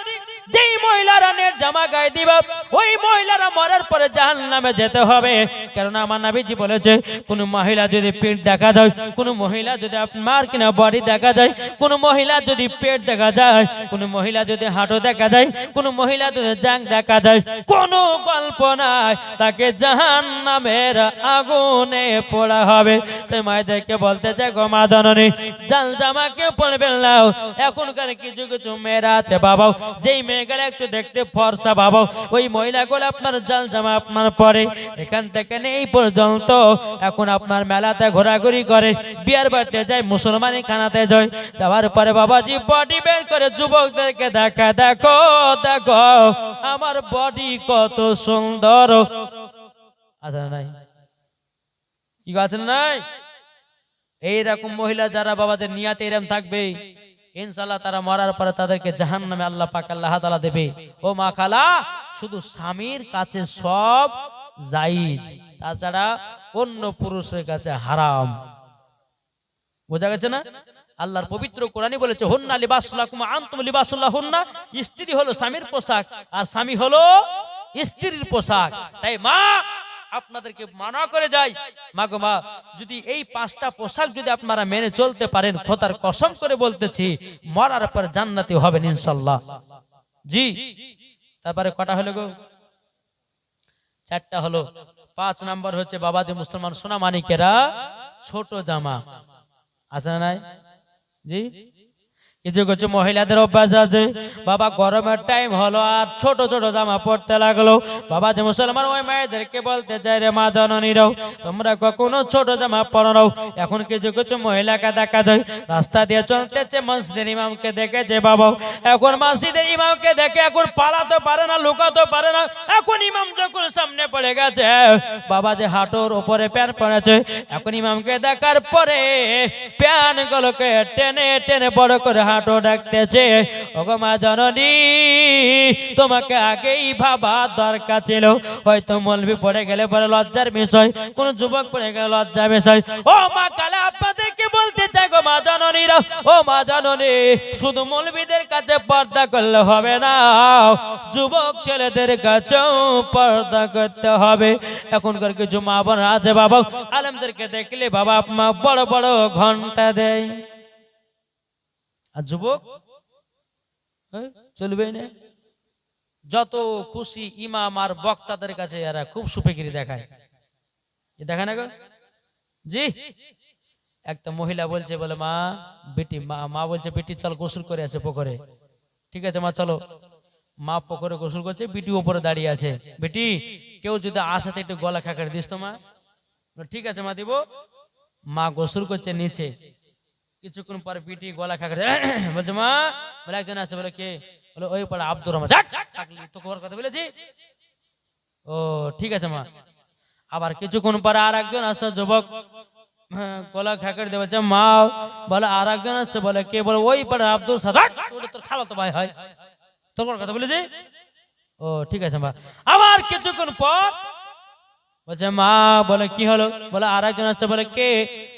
যেই মহিলারা নেট জামা গায়ে দিবা ওই মহিলারা মরার পরে জাহান্নামে যেতে হবে। কারণ আমার নবীজি বলেছে, কোন মহিলা যদি পেট দেখা যায়, কোন মহিলা যদি আপনার কিনা বডি দেখা যায়, কোন মহিলা যদি পেট দেখা যায়, কোন মহিলা যদি হাঁটু দেখা যায়, কোন মহিলা যদি জাং দেখা যায়, কোন গল্প নাই, তাকে জাহান্নামের আগুনে পোড়া হবে। তাই মায়েদেরকে বলতে চাই, গো মা জননী, জাল জামা কেউ পরবেন না। এখনকার কিছু কিছু মেয়েরা আছে বাবা, যেই মেয়েগুলো একটু দেখতে ফর্সা বাবা, ওই মহিলাগুলো আপনার জাল জামা আপনার পরে এখান থেকে এই পর্যন্ত এখন আপনার মেলাতে ঘোরাঘুরি করে, বিয়ার বাড়িতে যায়, মুসলমানি খানাতে যায়, যাওয়ার পরে বাবাজি বডি বের করে যুবকদেরকে দেখা, দেখো দেখো আমার বডি কত সুন্দর। আছে না নাই? কি আছে না নাই? এইরকম মহিলা যারা বাবাদের নিয়াতে এরকম থাকবে, ইনশাআল্লাহ তারা মরার পরে তাদেরকে জাহান্নামে আল্লাহ পাক আল্লাহ তাআলা দেবে। ও মা খালা, শুধু স্বামীর কাছে সব জায়েজ, তাছাড়া অন্য পুরুষের কাছে হারাম। বোঝা গেছে না? আল্লাহর পবিত্র কোরআনই বলেছে, হুন্না লিবাসুল লাকুম আনতুম লিবাসুল লাহুন্না। স্ত্রী হলো স্বামীর পোশাক আর স্বামী হলো স্ত্রীর পোশাক। তাই মা আপনাদেরকে মানা করে যাই, মা গো মা, যদি এই 5টা পোশাক যদি আপনারা মেনে চলতে পারেন, খোদার কসম করে বলতেছি মরার পর জান্নাতি হবেন ইনশাআল্লাহ। জি, তারপরে কটা হলো গো? 4টা হলো। 5 নাম্বার হচ্ছে বাবাজি মুসলমান সোনা মানিকেরা, ছোট জামা আছে না নাই? জি, কিছু কিছু মহিলাদের অভ্যাস আছে বাবা, গরমের টাইম হলো আর ছোট ছোট জামা পড়তে লাগলো। বাবা যে মুসলমান ওই মায়েদেরকে বলতে চাই, রে মা জননীরাও, তোমরা কখনো ছোট জামা পরো। এখন কিছু কিছু মহিলাকে দেখা যায় রাস্তা দিয়ে চলতেছে, মসজিদের ইমামকে দেখেছে বাবা, এখন মসজিদের ইমামকে দেখে এখন পালাতে পারে না, লুকাতে পারে না। এখন ইমাম যখন সামনে পড়ে গেছে, বাবা যে হাঁটুর উপরে প্যান্ট পরেছে, এখন ইমামকে দেখার পরে প্যান্ট গুলোকে টেনে টেনে বড় করে হাঁটু ডাকতেছে। ওগো মা জননী, তোমাকে আগেই ভাবা দরকার ছিল। হয়তো মলবি পড়ে গেলে পরে লজ্জার বিষয়, কোন যুবক পড়ে গেলে লজ্জার বিষয়। ও মা কালা, আপনাদেরকে বলতে চাই গো মা জননীরা, ও মা জননী, শুধু মলবিদের কাছে পর্দা করলে হবে না, যুবক ছেলেদের কাছেও পর্দা করতে হবে। এখনকার কিছু মা বোন আছে বাবা, আলেমদেরকে দেখলে বাবা মা বড় বড় ঘন্টা দেয়, আর যুবক চলবে না। যত খুশি ইমাম আর বক্তাদের কাছে এরা খুব সুফিকিরি দেখায়, দেখায় না গো? জি, একটা মহিলা বলছে, বলে মা বেটি, মা বলছে বেটি চল গোসল করে আসে পুকুরে। ঠিক আছে মা চলো। মা পুকুরে গোসল করছে, বিটি উপরে দাঁড়িয়ে আছে। বেটি, কেউ যদি আসাতে একটু গলা খাকার দিস তো মা। ঠিক আছে মা দিব। মা গোসল করছে নিচে, কিছুক্ষণ পর বিটি গলা খাকার বলছে মা, বলে একজন আছে। বলে কে? বলে ওই পড়া আব্দুর রহমান। তোকে ওর কথা বলেছি। ও ঠিক আছে মা। আবার কিছুক্ষণ পর আর একজন আসছে যুবক, গলা খাকার দিয়ে বলছে মা। বলে আর একজন আসছে। বলে কে? বলে ওই পড়া আব্দুল সাদাত, তোর খালাতো ভাই হয়। তোর কথা বলেছি। ও ঠিক আছে মা। আবার কিছুক্ষণ পর বলছে মা। বলে কি হলো? বলে আর একজন আসছে। বলে কে?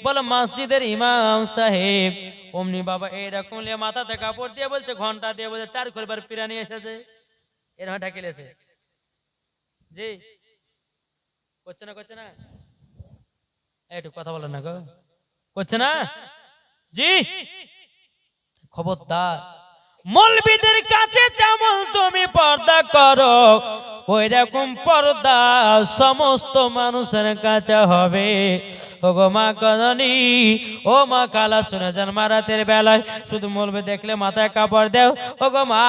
বলে মসজিদের ইমাম সাহেব। অমনি বাবা এইরকম লিয়ে মাথাতে কাপড় দিয়ে বলছে, ঘন্টা দিয়ে বলছে 4 খরবার পিরানি এসেছে, এরকম ঢাকিলেছে। জি, করছে না? করছে না? একটু কথা বলেন না গো, করছে না? জি, খবরদার, মৌলবীদের কাছে যেমন তুমি পর্দা করো, ওই রকম পর্দা সমস্ত মানুষের কাছে হবে। ও গো মা জননী, ও মা কালা, শুনে যান, মা রাতের বেলায় শুধু মৌলবি দেখলে মাথায় কাপড় দেও। ও গো মা,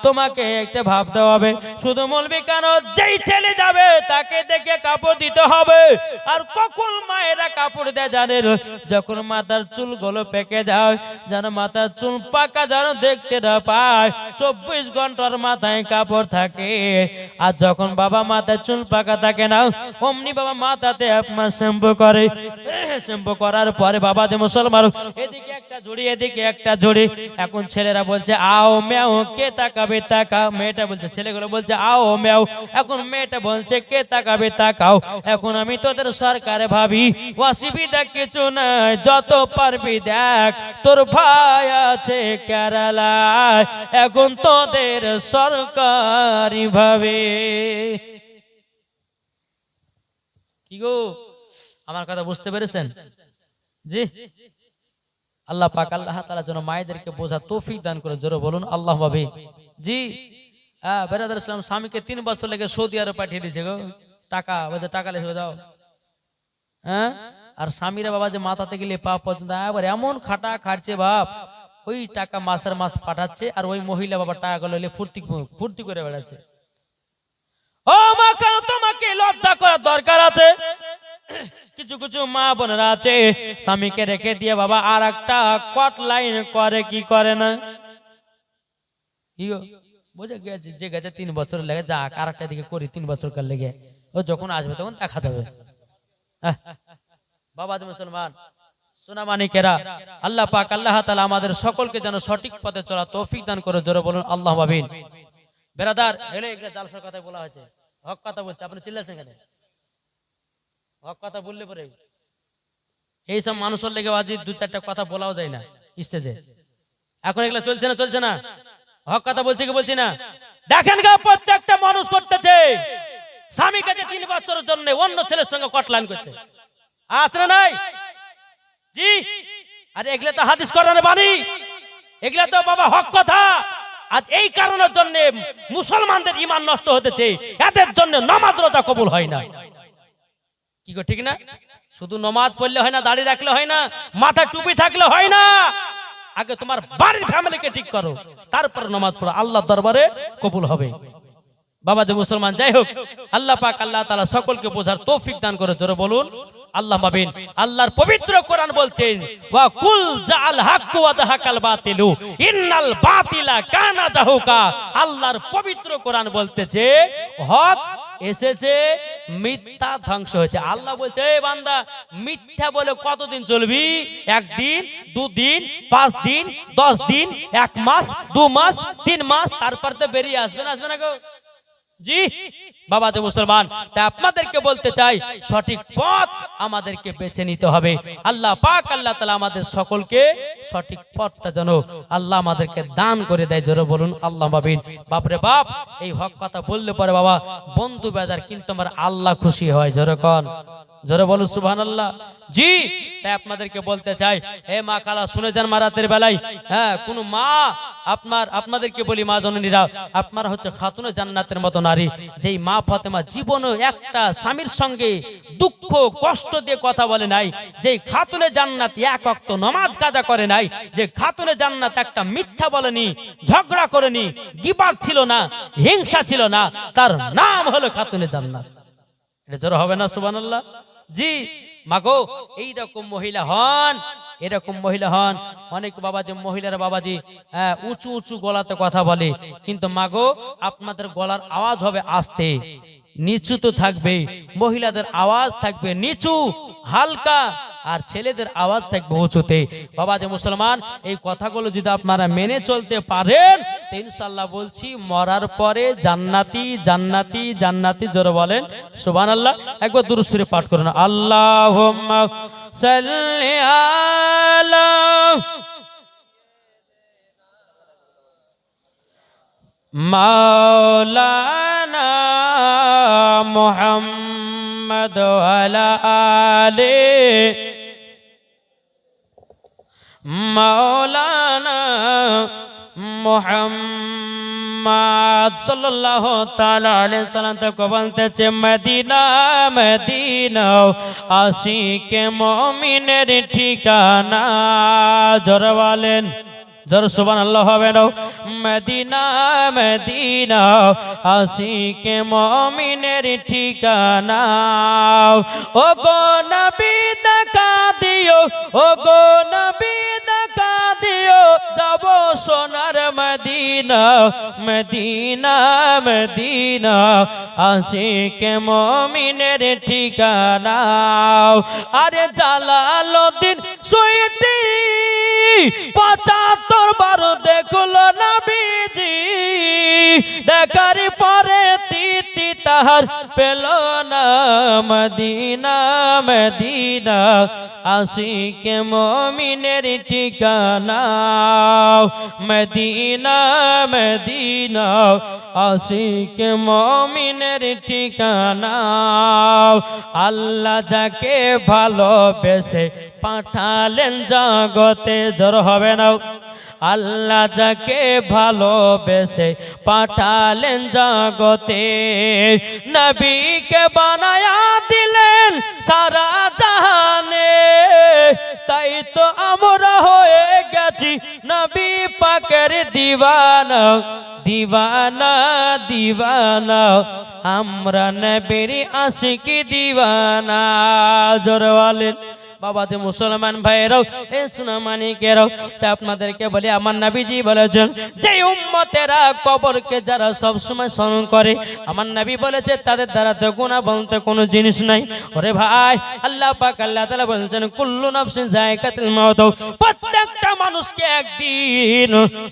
তোমাকে একটা ভাবতে হবে, শুধু মৌলবি কেন, যেই ছেলে যাবে তাকে দেখে কাপড় দিতে হবে। আর কখন মায়েরা কাপড় দেয় জানেন? যখন মাথার চুলগুলো পেকে যায়, যেন মাথার চুল পাকা যেন দেখতে না পায়। 24 ঘন্টার মাথায় কাপড় থাকে। আর যখন বাবা মাথায় চুল পাকা থাকে না, অমনি বাবা মাথাতে 1 মাস শ্যাম্পু করে। শ্যাম্পু করার পরে বাবা যে মুসলমান এদিকে একটা জড়ি এদিকে একটা জড়ি। এখন ছেলেরা বলছে আও ম্যাও, কে তাকাবে তাকাও। মেয়েটা বলছে, ছেলেগুলো বলছে আও ম্যাও, এখন মেয়েটা বলছে কে তাকাবে তাকাও। এখন আমি তোদের সরকারে ভাবি, অসুবিধা কিছু নাই, যত পারবি দেখ, তোর ভাই আছে কেরালায়, এখন তোদের সরকারি ভাবে। কি গো, আমার কথা বুঝতে পেরেছেন? জি, আল্লাহ পাক আল্লাহ তাআলা যেন মায়েদেরকে বোঝা তৌফিক দান করে, জোরে বলুন আল্লাহ ভাবে। জি, বেরাদার ইসলাম স্বামীকে 3 বছর লেগে সৌদি আরব পাঠিয়ে দিয়েছে গো, টাকা বলছে টাকা লেগে যাও। হ্যাঁ, আর স্বামীরা বাবা যে মাথাতে গেলে পা পর্যন্ত আবার এমন খাটা খাটছে বাপ, ওই টাকা মাসের মাস পাঠাচ্ছে, আর ওই মহিলা বাবা টাকাগুলো ফুর্তি করে বেড়াচ্ছে। ও মা, কেন তোমাকে লজ্জা করার দরকার আছে? কিছু কিছু মা বোনেরা আছে স্বামীকে রেখে দিয়ে বাবা আর একটা কট লাইন করে, কি করে না? বুঝে গেছে, যে গেছে 3 বছর লেগে যাক, আর একটা দিকে করি 3 বছর কার লেগে, ও যখন আসবে তখন দেখাতে হবে। বাবা মুসলমান সোনা মানিকেরা, আল্লাহ পাক আল্লাহ তাআলা আমাদের সকলকে যেন সঠিক পথে চলা তৌফিক দান করে, জোরে বলুন আল্লাহুম্মা আমিন। বেরাদার, এলে এগুলা জালসার কথা বলা হয়েছে, হক কথা বলছে, আপনি চিল্লাচ্ছেন কেন? হক কথা বললে পরে এইসব মানুষের লেগে আজ 2-4টা কথা বলাও যায় না স্টেজে। এখন এগুলা চলছে না, চলছে না? হক কথা বলছে কি বলছি না? দেখেন গা, প্রত্যেকটা মানুষ করতেছে, স্বামী কাছে 3 বছরের জন্য অন্য ছেলের সঙ্গে কটলাইন করছে, আছে না নাই? জি, আরে এগুলা তো হাদিস কোরআনের বাণী, এগুলা তো বাবা হক কথা। আজ এই কারণের জন্য মুসলমানদের ঈমান নষ্ট হতেছে, এদের জন্য নামাজ রোজা কবুল হয় না। কি গো, ঠিক না? শুধু নামাজ পড়লে হয় না, দাড়ি রাখলে হয় না, মাথা টুপি থাকলে হয় না, আগে তোমার বাড়ির ফ্যামিলিকে ঠিক করো, তারপর নামাজ পড়ো, আল্লাহর দরবারে কবুল হবে। বাবা যে মুসলমান, যাই হোক, আল্লাহ পাক আল্লাহ তাআলা সকলকে বোঝার তৌফিক দান করে, জোরে বলুন আল্লাহ মাবিন। আল্লাহর পবিত্র কোরআন বলতেন, ওয়া কুল জাআল হাক্কু ওয়া যাহাকাল বাতিলু ইন্নাল বাতিলা কানা যাহুকা। আল্লাহর পবিত্র কোরআন বলতেছে হক এসেছে, মিথ্যা ধ্বংস হয়েছে। আল্লাহ বলছে, এই বান্দা, মিথ্যা বলে কতদিন চলবি? 1 দিন, 2 দিন, 5 দিন, 10 দিন, 1 মাস, 2 মাস, 3 মাস, তারপর তো বেরিয়ে আসবে না, আসবে না গো? জি বাবা যে মুসলমান, তাই আপনাদেরকে বলতে চাই, সঠিক পথ আমাদেরকে বেছে নিতে হবে। আল্লাহ পাক আল্লাহ তাআলা আমাদের সকলকে সঠিক পথটা যেন আল্লাহ আমাদেরকে দান করে দেয়, জোরে বলুন আল্লাহ মাবিন। বাপরে বাপ, এই হক কথা বললে পরে বাবা বন্ধু বেজার, কিন্তু আমার আল্লাহ খুশি হয়, জোরে কোন, জোরে বলুন সুবহানাল্লাহ। জি, তাই আপনাদেরকে বলতে চাই, হে মা খালা শুনে যান, মারাতের বেলায় হ্যাঁ কোন মা, আপনাদেরকে বলি মা জননীরা, আপনারা হচ্ছে খাতুনে জান্নাতের মতো নারী। যেই মা ফাতেমা জীবনে একটা স্বামীর সঙ্গে দুঃখ কষ্ট দিয়ে কথা বলে নাই, যেই খাতুনে জান্নাত 1 ওয়াক্ত নামাজ কাজা করে নাই, যে খাতুনে জান্নাত একটা মিথ্যা বলেনি, ঝগড়া করেনি, গীবাত ছিল না, হিংসা ছিল না, তার নাম হলো খাতুনে জান্নাত। এটা জোর হবে না সুবহানাল্লাহ? জি মাগো, এইরকম মহিলা হন, এরকম মহিলা হন। অনেক বাবাজি, মহিলারা বাবাজি উঁচু উঁচু গলাতে কথা বলে, কিন্তু মাগো আপনাদের গলার আওয়াজ হবে আস্তে, নিচু তো থাকবে, মহিলাদের আওয়াজ থাকবে নিচু হালকা, আর ছেলেদের আওয়াজ থাকবে উঁচুতে। বাবা যে মুসলমান, এই কথাগুলো যদি আপনারা মেনে চলতে পারেন, ইনশাআল্লাহ বলছি মরার পরে জান্নাতি জান্নাতি জান্নাতি, জোরে বলেন সুবহানাল্লাহ। একবার দুরূদ শরীফ পাঠ করুন, আল্লাহুম্মা সাল্লি আলা মাওলানা মুহাম্মদ ওয়া আলা আলি মাওলানা মুহাম্মদ সাল্লাল্লাহু তাআলা আলাইহি সাল্লাম থেকে বলতেছে, মদিনা মদিনা আশিকে মুমিনের ঠিকানা, জোরে বলেন, জোরে সুবহানাল্লাহ হবে না? মদিনা মদিনা আশিকে মুমিনের ঠিকানা, ও গো নবী দেখা দিও, ও গো নবী দেখা দিও, যাব সোনার মদিনা। মদিনা মদিনা মদিনা আশিক মুমিনের ঠিকানা আরে জালালউদ্দিন সুয়ুতি ৭৫ বার দেখলো নবীজি দেখার পরে তিতি তাহার পেল না মদিনা মদিনা আশিক মুমিনের ঠিকানা মদিনা মদিনা আশিক মুমিনের ঠিকানা আল্লাহ যাকে ভালোবেসে পাঠালেন জগতে জোর হবে না আল্লাহ যাকে ভালোবেসে পাঠালেন জগতে নবীকে বানায়া দিলেন সারা জাহানে তাই তো আমরা হয়ে গেছি নবী পাকের দিওয়ানা দিওয়ানা দিওয়ানা আমরা নবীর আশিকি দিওয়ানা জোরে বলেন বাবা যে মুসলমান ভাইরাও এ সোনামানিকেরাও আপনাদেরকে বলি আমার নবীজি বলেছেন যে উম্মতেরা কবরকে যারা সব সময় স্মরণ করে আমার নবী বলেছে তাদের দ্বারা তো গুনাহ বলতে কোনো জিনিস নাই ওরে ভাই আল্লাহ পাক আল্লাহ তাআলা বলেছেন কুল্লু নাফসিন যায়কাতুল মাউত প্রত্যেকটা মানুষকে একদিন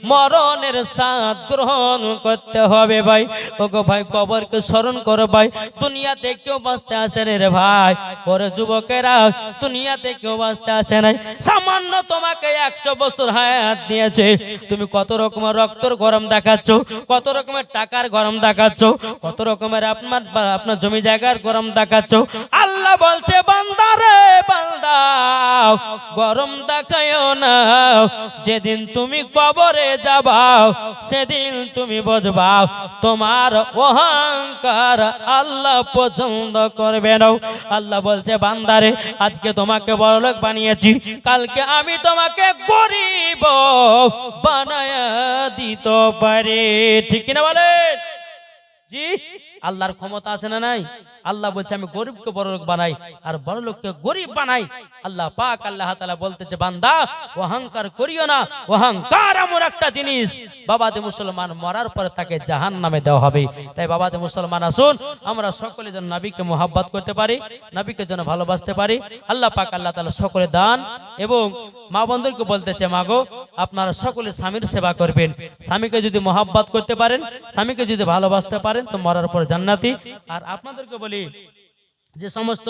মরণের স্বাদ গ্রহণ করতে হবে ভাই ওগো ভাই কবরকে স্মরণ করো ভাই দুনিয়াতে কেউ বাঁচতে আসে রে ভাই ওরে যুবকেরা দুনিয়াতে কেউ বাঁচতে আসে নাই সামান্য তোমাকে 100 বছর হায়াত দিয়েছে তুমি কত রকমের রক্তর গরম দেখাচ্ছ কত রকমের টাকার গরম দেখাচ্ছ কত রকমের আপনার জমি জায়গার গরম দেখাচ্ছ আল্লাহ বলছে বান্দা রে বান্দা গরম দেখায়ও না যেদিন তুমি কবরে যাবা সেদিন তুমি বুঝবা তোমার অহংকার আল্লাহ পছন্দ করবে না আল্লাহ বলছে বান্দা রে আজকে তোমাকে বড়লোক বানিয়েছি কালকে আমি তোমাকে গরিব বানায়া দিতে পারি ঠিক কিনা বলেন জি আল্লাহর ক্ষমতা আছে না নাই আল্লাহ বলছে আমি গরিবকে বড়লোক বানাই আর বড়লোককে গরিব বানাই আল্লাহ পাক আল্লাহ তাআলা বলতেছে বান্দা অহংকার করিও না অহংকার এমন একটা জিনিস বাবাতে মুসলমান মরার পরে তাকে জাহান্নামে দেওয়া হবে তাই বাবাতে মুসলমান আসুন আমরা সকলে যেন নবীকে মহব্বত করতে পারি নবীকে যেন ভালোবাসতে পারি আল্লাহ পাক আল্লাহ তাআলা সকলে দান এবং মা বন্ধুকে বলতেছে মাগো আপনারা সকলে স্বামীর সেবা করবেন স্বামীকে যদি মহব্বত করতে পারেন স্বামীকে যদি ভালোবাসতে পারেন তো মরার পর জান্নাতি আর আপনাদেরকে বলি যে সমস্ত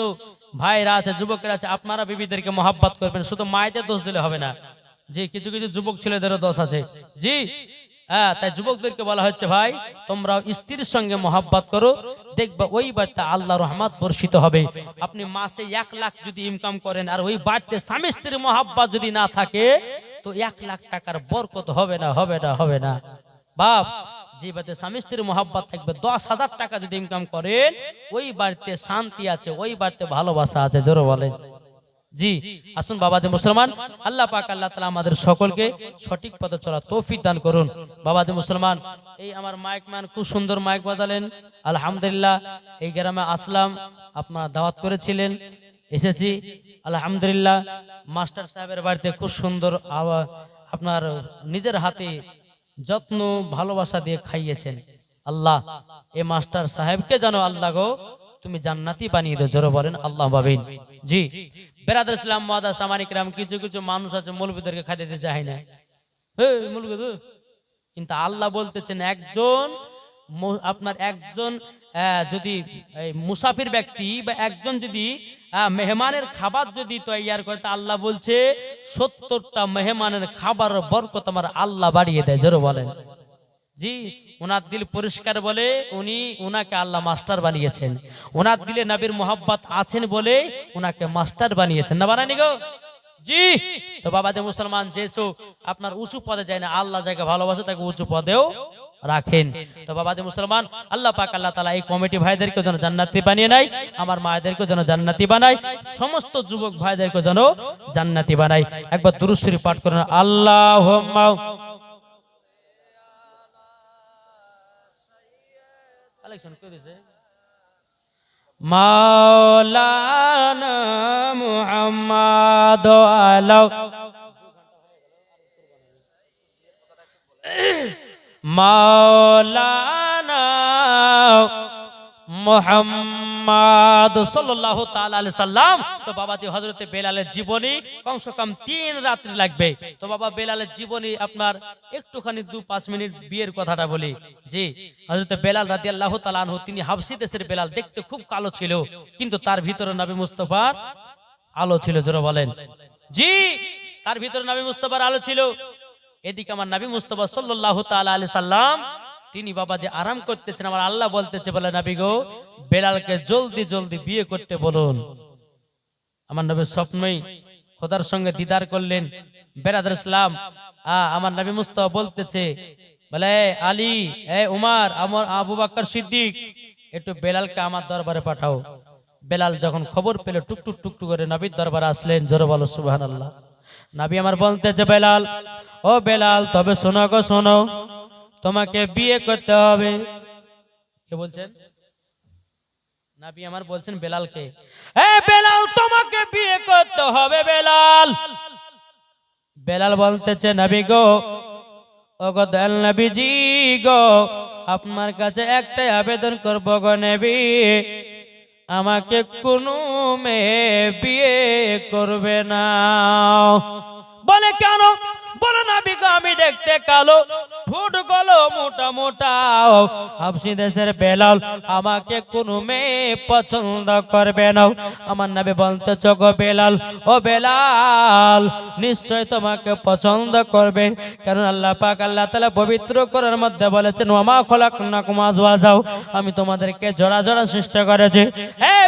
ভাইরা আছে যুবকেরা আছে আপনারা বিবিদেরকে মহব্বত করবেন শুধু মায়েদের দোষ দিলে হবে না জি কিছু কিছু যুবক ছেলেদেরও দোষ আছে জি হ্যাঁ তাই যুবকদেরকে বলা হচ্ছে ভাই তোমরা স্ত্রীর সঙ্গে মহব্বত করো দেখবা ওই বাড়িতে আল্লাহর রহমত বর্ষিত হবে আপনি মাসে 1 লাখ যদি ইনকাম করেন আর ওই বাড়িতে স্বামী স্ত্রীর মহব্বত যদি না থাকে তো 1 লাখ টাকার বরকত হবে না হবে না হবে না বাপ যে বাড়িতে স্বামী স্ত্রীর মহব্বত থাকবে 10,000 টাকা যদি ইনকাম করেন ওই বাড়িতে শান্তি আছে ওই বাড়িতে ভালোবাসা আছে জোরে বলেন জি আসুন বাবাজি মুসলমান আল্লাহ পাক আল্লাহ তাআলা আমাদের সকলকে সঠিক পথে চলার তৌফিক দান করুন বাবাজি মুসলমান এই আমার মাইক ম্যান খুব সুন্দর মাইক বাজালেন আলহামদুলিল্লাহ এই গ্রামে আসলাম আপনারা দাওয়াত করেছিলেন এসেছি আলহামদুলিল্লাহ মাস্টার সাহেবের বাড়িতে খুব সুন্দর আপনার নিজের হাতে যত্ন ভালোবাসা দিয়ে খাইয়েছেন আল্লাহ এই মাস্টার সাহেবকে জানো আল্লাহ গো তুমি জান্নাতি বানিয়ে দাও জোরে বলেন আল্লাহ আমিন জি বেরাদার ইসলাম মুআদ্দাস সামানিক রাম কিছু কিছু মানুষ আছে মৌলবীদেরকে খাইতে দিতে চায় না মৌলবী কিন্তু আল্লাহ বলতেছেন একজন আপনার একজন যদি মুসাফির ব্যক্তি বা একজন যদি মেহমানের খাবার যদি তৈয়ার করে তা আল্লাহ বলছে 70টা মেহমানের খাবারের বরকত আমার আল্লাহ বাড়িয়ে দেয় জোরে বলেন জি ওনার দিল পরিষ্কার বলে উনাকে আল্লাহ মাস্টার বানিয়েছেন ওনার দিলে নবীর মোহাব্বত আছেন বলে উনাকে মাস্টার বানিয়েছেন না বানায়নি গো জি তো বাবাদের মুসলমান যেসব আপনার উঁচু পদে যায় না আল্লাহ যাকে ভালোবাসে তাকে উঁচু পদেও রাখেন তো বাবাদের মুসলমান আল্লাহ পাক আল্লাহ তাআলা এই কমিটি ভাইদেরকে যেন জান্নাতি বানিয়ে নেয় আমার মায়েদেরকে যেন জান্নাতি বানায় সমস্ত যুবক ভাইদেরকে যেন জান্নাতি বানায় একবার দুরূদ শরীফ পাঠ করেন আল্লাহুম্মা মাওলানা মুহাম্মদ আলা মাওলানা মুহাম্মদ সাল্লাল্লাহু তাআলা আলাইহি সাল্লাম। তো বাবাজি হযরতে বেলালের জীবনী কমসে কম 3 রাত্রি লাগবে। তো বাবা বেলালের জীবনী আপনার একটুখানি 2-5 মিনিট বিয়ের কথাটা বলি। জি, হযরতে বেলাল রাদিয়াল্লাহু তাআলা আনহু, তিনি হাবশী দেশের বেলাল, দেখতে খুব কালো ছিল, কিন্তু তার ভিতরে নবী মুস্তাফার আলো ছিল। জোরে বলেন জি, তার ভিতরে নবী মুস্তাফার আলো ছিল। এদিকে আমার নবী মুস্তাফা সাল্লাল্লাহু তাআলা আলাইহি সাল্লাম, তিনি বাবা যে আরাম করতেছেন, আমার আল্লাহ বলতেছে, বলে নবী গো বেলালকে জলদি জলদি বিয়ে করতে বলুন। আমার নবী স্বপ্নই খোদার সঙ্গে দিদার করলেন। বেরাদর ইসলাম, আমার নবী মুস্তাফা বলতেছে, বলে আলী, উমার, আমার আবু বকর সিদ্দিক, একটু বেলালকে আমার দরবারে পাঠাও। বেলাল যখন খবর পেল, টুকটুক টুকটুক করে নবীর দরবারে আসলেন। জোরে বলো সুবহানাল্লাহ। নবী আমার বলতেছে, বেলাল, ও বেলাল, তবে শোনো গো শোনো, তোমাকে বিয়ে করতে হবে। কে বলছেন? নবী আমার বলছেন বেলালকে, বেলাল, তোমাকে বিয়ে করতে হবে বেলাল। বেলাল বলতেছে, নবী গো, ও গো দয়াল নবীজি গো, আপনার কাছে একটাই আবেদন করব গো নবী, আমাকে কোনো মেয়ে বিয়ে করবে না। বলে কেন? বলে নবী গো, আমি দেখতে কালো, ঠোঁট গলো মোটা মোটা, হাবশী দেশের বেলাল, আমাকে কোনো মেয়ে পছন্দ করবে না। আমার নবী বলতেছে, গো বেলাল, ও বেলাল, নিশ্চয় তোমাকে পছন্দ করবে, কারণ আল্লাহ পাক আল্লাহ তাআলা পবিত্র কোরআনের মধ্যে বলেছেন, ওয়া খলাকনাকুম আজওয়াজা, আমি তোমাদেরকে জোড়া জোড়া সৃষ্টি করেছি।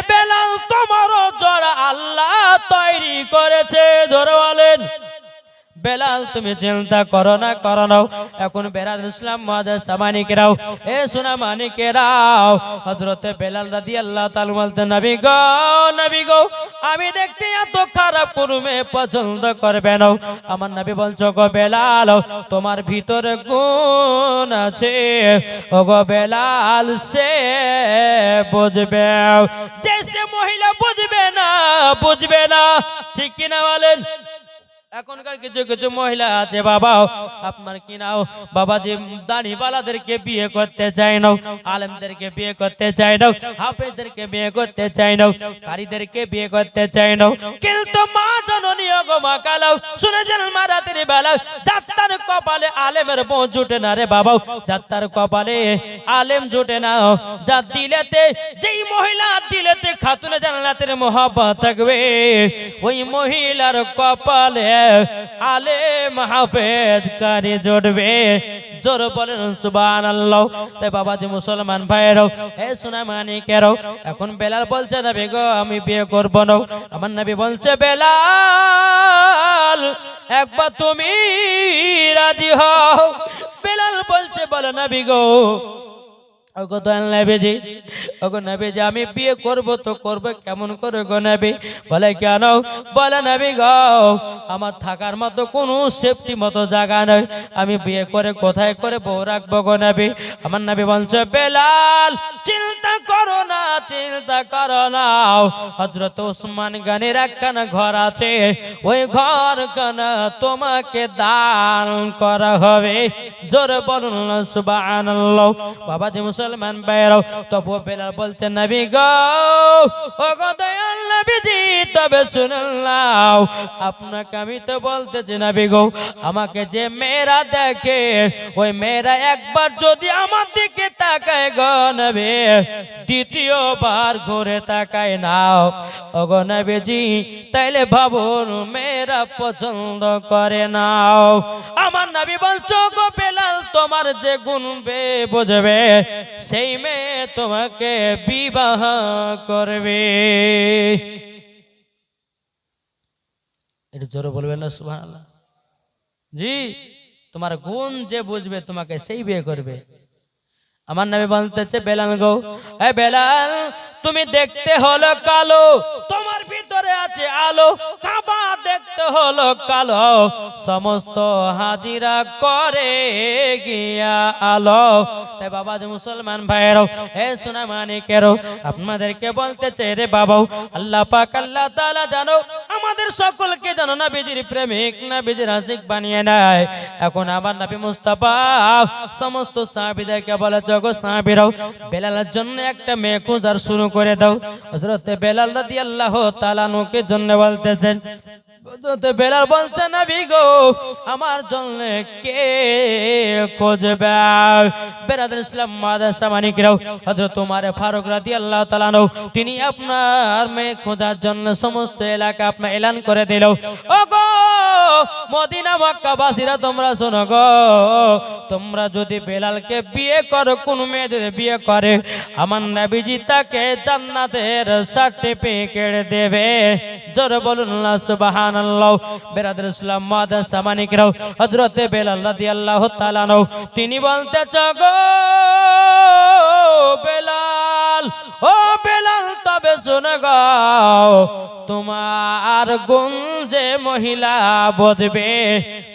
বেলাল, তোমারও জোড়া আল্লাহ তৈরি করেছে। জোরে বলেন বেলাল, তুমি চিন্তা করো না, করো না। এখন বেরাদর ইসলাম মুআজ্জাজ সামানিকেরাও, সোনা মানিকেরাও, হযরতে বেলাল রাদিয়াল্লাহু তাআলা বলতেন, নবী গো, নবী গো, আমি দেখতে এত খারাপ কোনো মেয়ে পছন্দ করবে না। আমার নবী বলছো, গো বেলাল, তোমার ভিতরে গুণ আছে, ও গো বেলাল, সে বুঝবে, যে সে মহিলা বুঝবে না, বুঝবে না। ঠিক কিনা বলেন? এখনকার কিছু কিছু মহিলা আছে বাবা, আপনার কি নাও বাবা, যে দাড়িওয়ালাদেরকে বিয়ে করতে চায় না, আলেমদেরকে বিয়ে করতে চায় না, হাফেজদেরকে বিয়ে করতে চায় না, কারীদেরকে বিয়ে করতে চায় না। কিন্তু মা জননী গো মা কালাও, শুনেছেন মা রাতের বেলা যাত্রার কপালে আলেমের বউ জুটে না রে বাবা, যাত্রার কপালে আলেম জুটে না। যা দিলেতে, যেই মহিলা দিলেতে খাতুনে জান্নাতের মহব্বত থাকবে, ওই মহিলার কপালে আলেম হাফেজ কারি জুটবে। জোর বলেন সুবহানাল্লাহ। তাই বাবাজি মুসলমান ভাইরাও, সোনা মানিকেরাও, এখন বেলাল বলছে, নবী গো, আমি বিয়ে করব না। আমার নবী বলছে, বেলাল, একবার তুমি রাজি হও। বেলাল বলছে, বলো নবী গো, ওগো দয়াল নবীজি, ওগো নবীজি, আমি বিয়ে করব তো করব কেমন করে গো নবী? বলে কেন? বলে নবী গো, আমার থাকার মতো কোনো সেফটি মতো জায়গা নয়, আমি বিয়ে করে কোথায় করে বউ রাখবো গো নবী? আমার নবী বলছে, বেলাল, চিন্তা করো না, চিন্তা করো না। হযরত ওসমান গনির একখানা ঘর আছে, ওই ঘর খানা তোমাকে দান করা হবে। জোরে বলুন সুবহানাল্লাহ। বাবাজি মুসলমান ভাইরাও, তবু বেলাল বলছে, নবী গো, ও গো দয়াল নবীজি, তবে শুনুন নাও, আপনাকে আমি তো বলতেছি নবী গো, আমাকে যে মেয়েরা দেখে, ওই মেয়েরা একবার যদি আমার দিকে তাকায় গো নবী, দ্বিতীয়বার ঘুরে তাকায় নাও। ও গো নবীজি, তাইলে ভাবুন মেয়েরা পছন্দ করে নাও। আমার নবী বলছো, গো বেলাল, তোমার যে গুণ বুঝবে, সেই মেয়ে তোমাকে বিবাহ করবে। এটা জোরে বলবেন না সুবহানাল্লাহ। জি, তোমার গুণ যে বুঝবে, তোমাকে সেই বিয়ে করবে। আমার নবী বলতেছে, বেলাল গো, বেলাল, তুমি দেখতে হলো কালো, তোমার ভিতরে আছে আলো। কাবা দেখতে হলো কালো, সমস্ত হাজিরা করে গিয়া আলো। তাই বাবা যে মুসলমান ভাইয়েরও, হে সোনা মানিকেরও, আপনাদেরকে বলতে চাই রে বাবাও, আল্লাহ পাক আল্লাহ তাআলা জানো আমাদের সকলকে জানো নবীজির প্রেমিক, নবীজির আশিক বানিয়ে নেয়। এখন আমার নবী মুস্তাফা সমস্ত সাহাবীদেরকে বলে, জগৎ সাহাবীরাও, বেলালের জন্য একটা মেয়ে খোঁজার শুরু করে দাও। হযরতে বেলাল রাদিয়াল্লাহু তাআলা নুকে জন্য বলতেছেন, হযরতে বেলাল বলছে, নবী গো, আমার জন্য কে খুঁজবে? বেরাদর ইসলাম মাদ্রাসা মানিকরাও, হযরত ওমর ফারুক রাদিয়াল্লাহু তাআলা আনহু তিনি আপনার মেয়ে খোঁজার জন্য সমস্ত এলাকা আপনার এলান করে দিল। ওগো মদিনা মক্কাবাসীরা, তোমরা শোনো গো, তোমরা যদি বেলালকে বিয়ে করো, কোন মেয়ে যদি বিয়ে করে, আমার নবীজি তাকে জান্নাতের সার্টিফিকেট দেবে। জোরে বলুন না সুবহানাল্লাহ। বেরাদর ইসলাম মাদ্রাসা মানিকরাও, হযরতে বেলাল রাদিয়াল্লাহু তাআলা আনহু তিনি বলতেছে, গো বেলাল, ও বেলাল, তবে শোনো গো, তোমার গুণ যে মহিলা বুঝবে,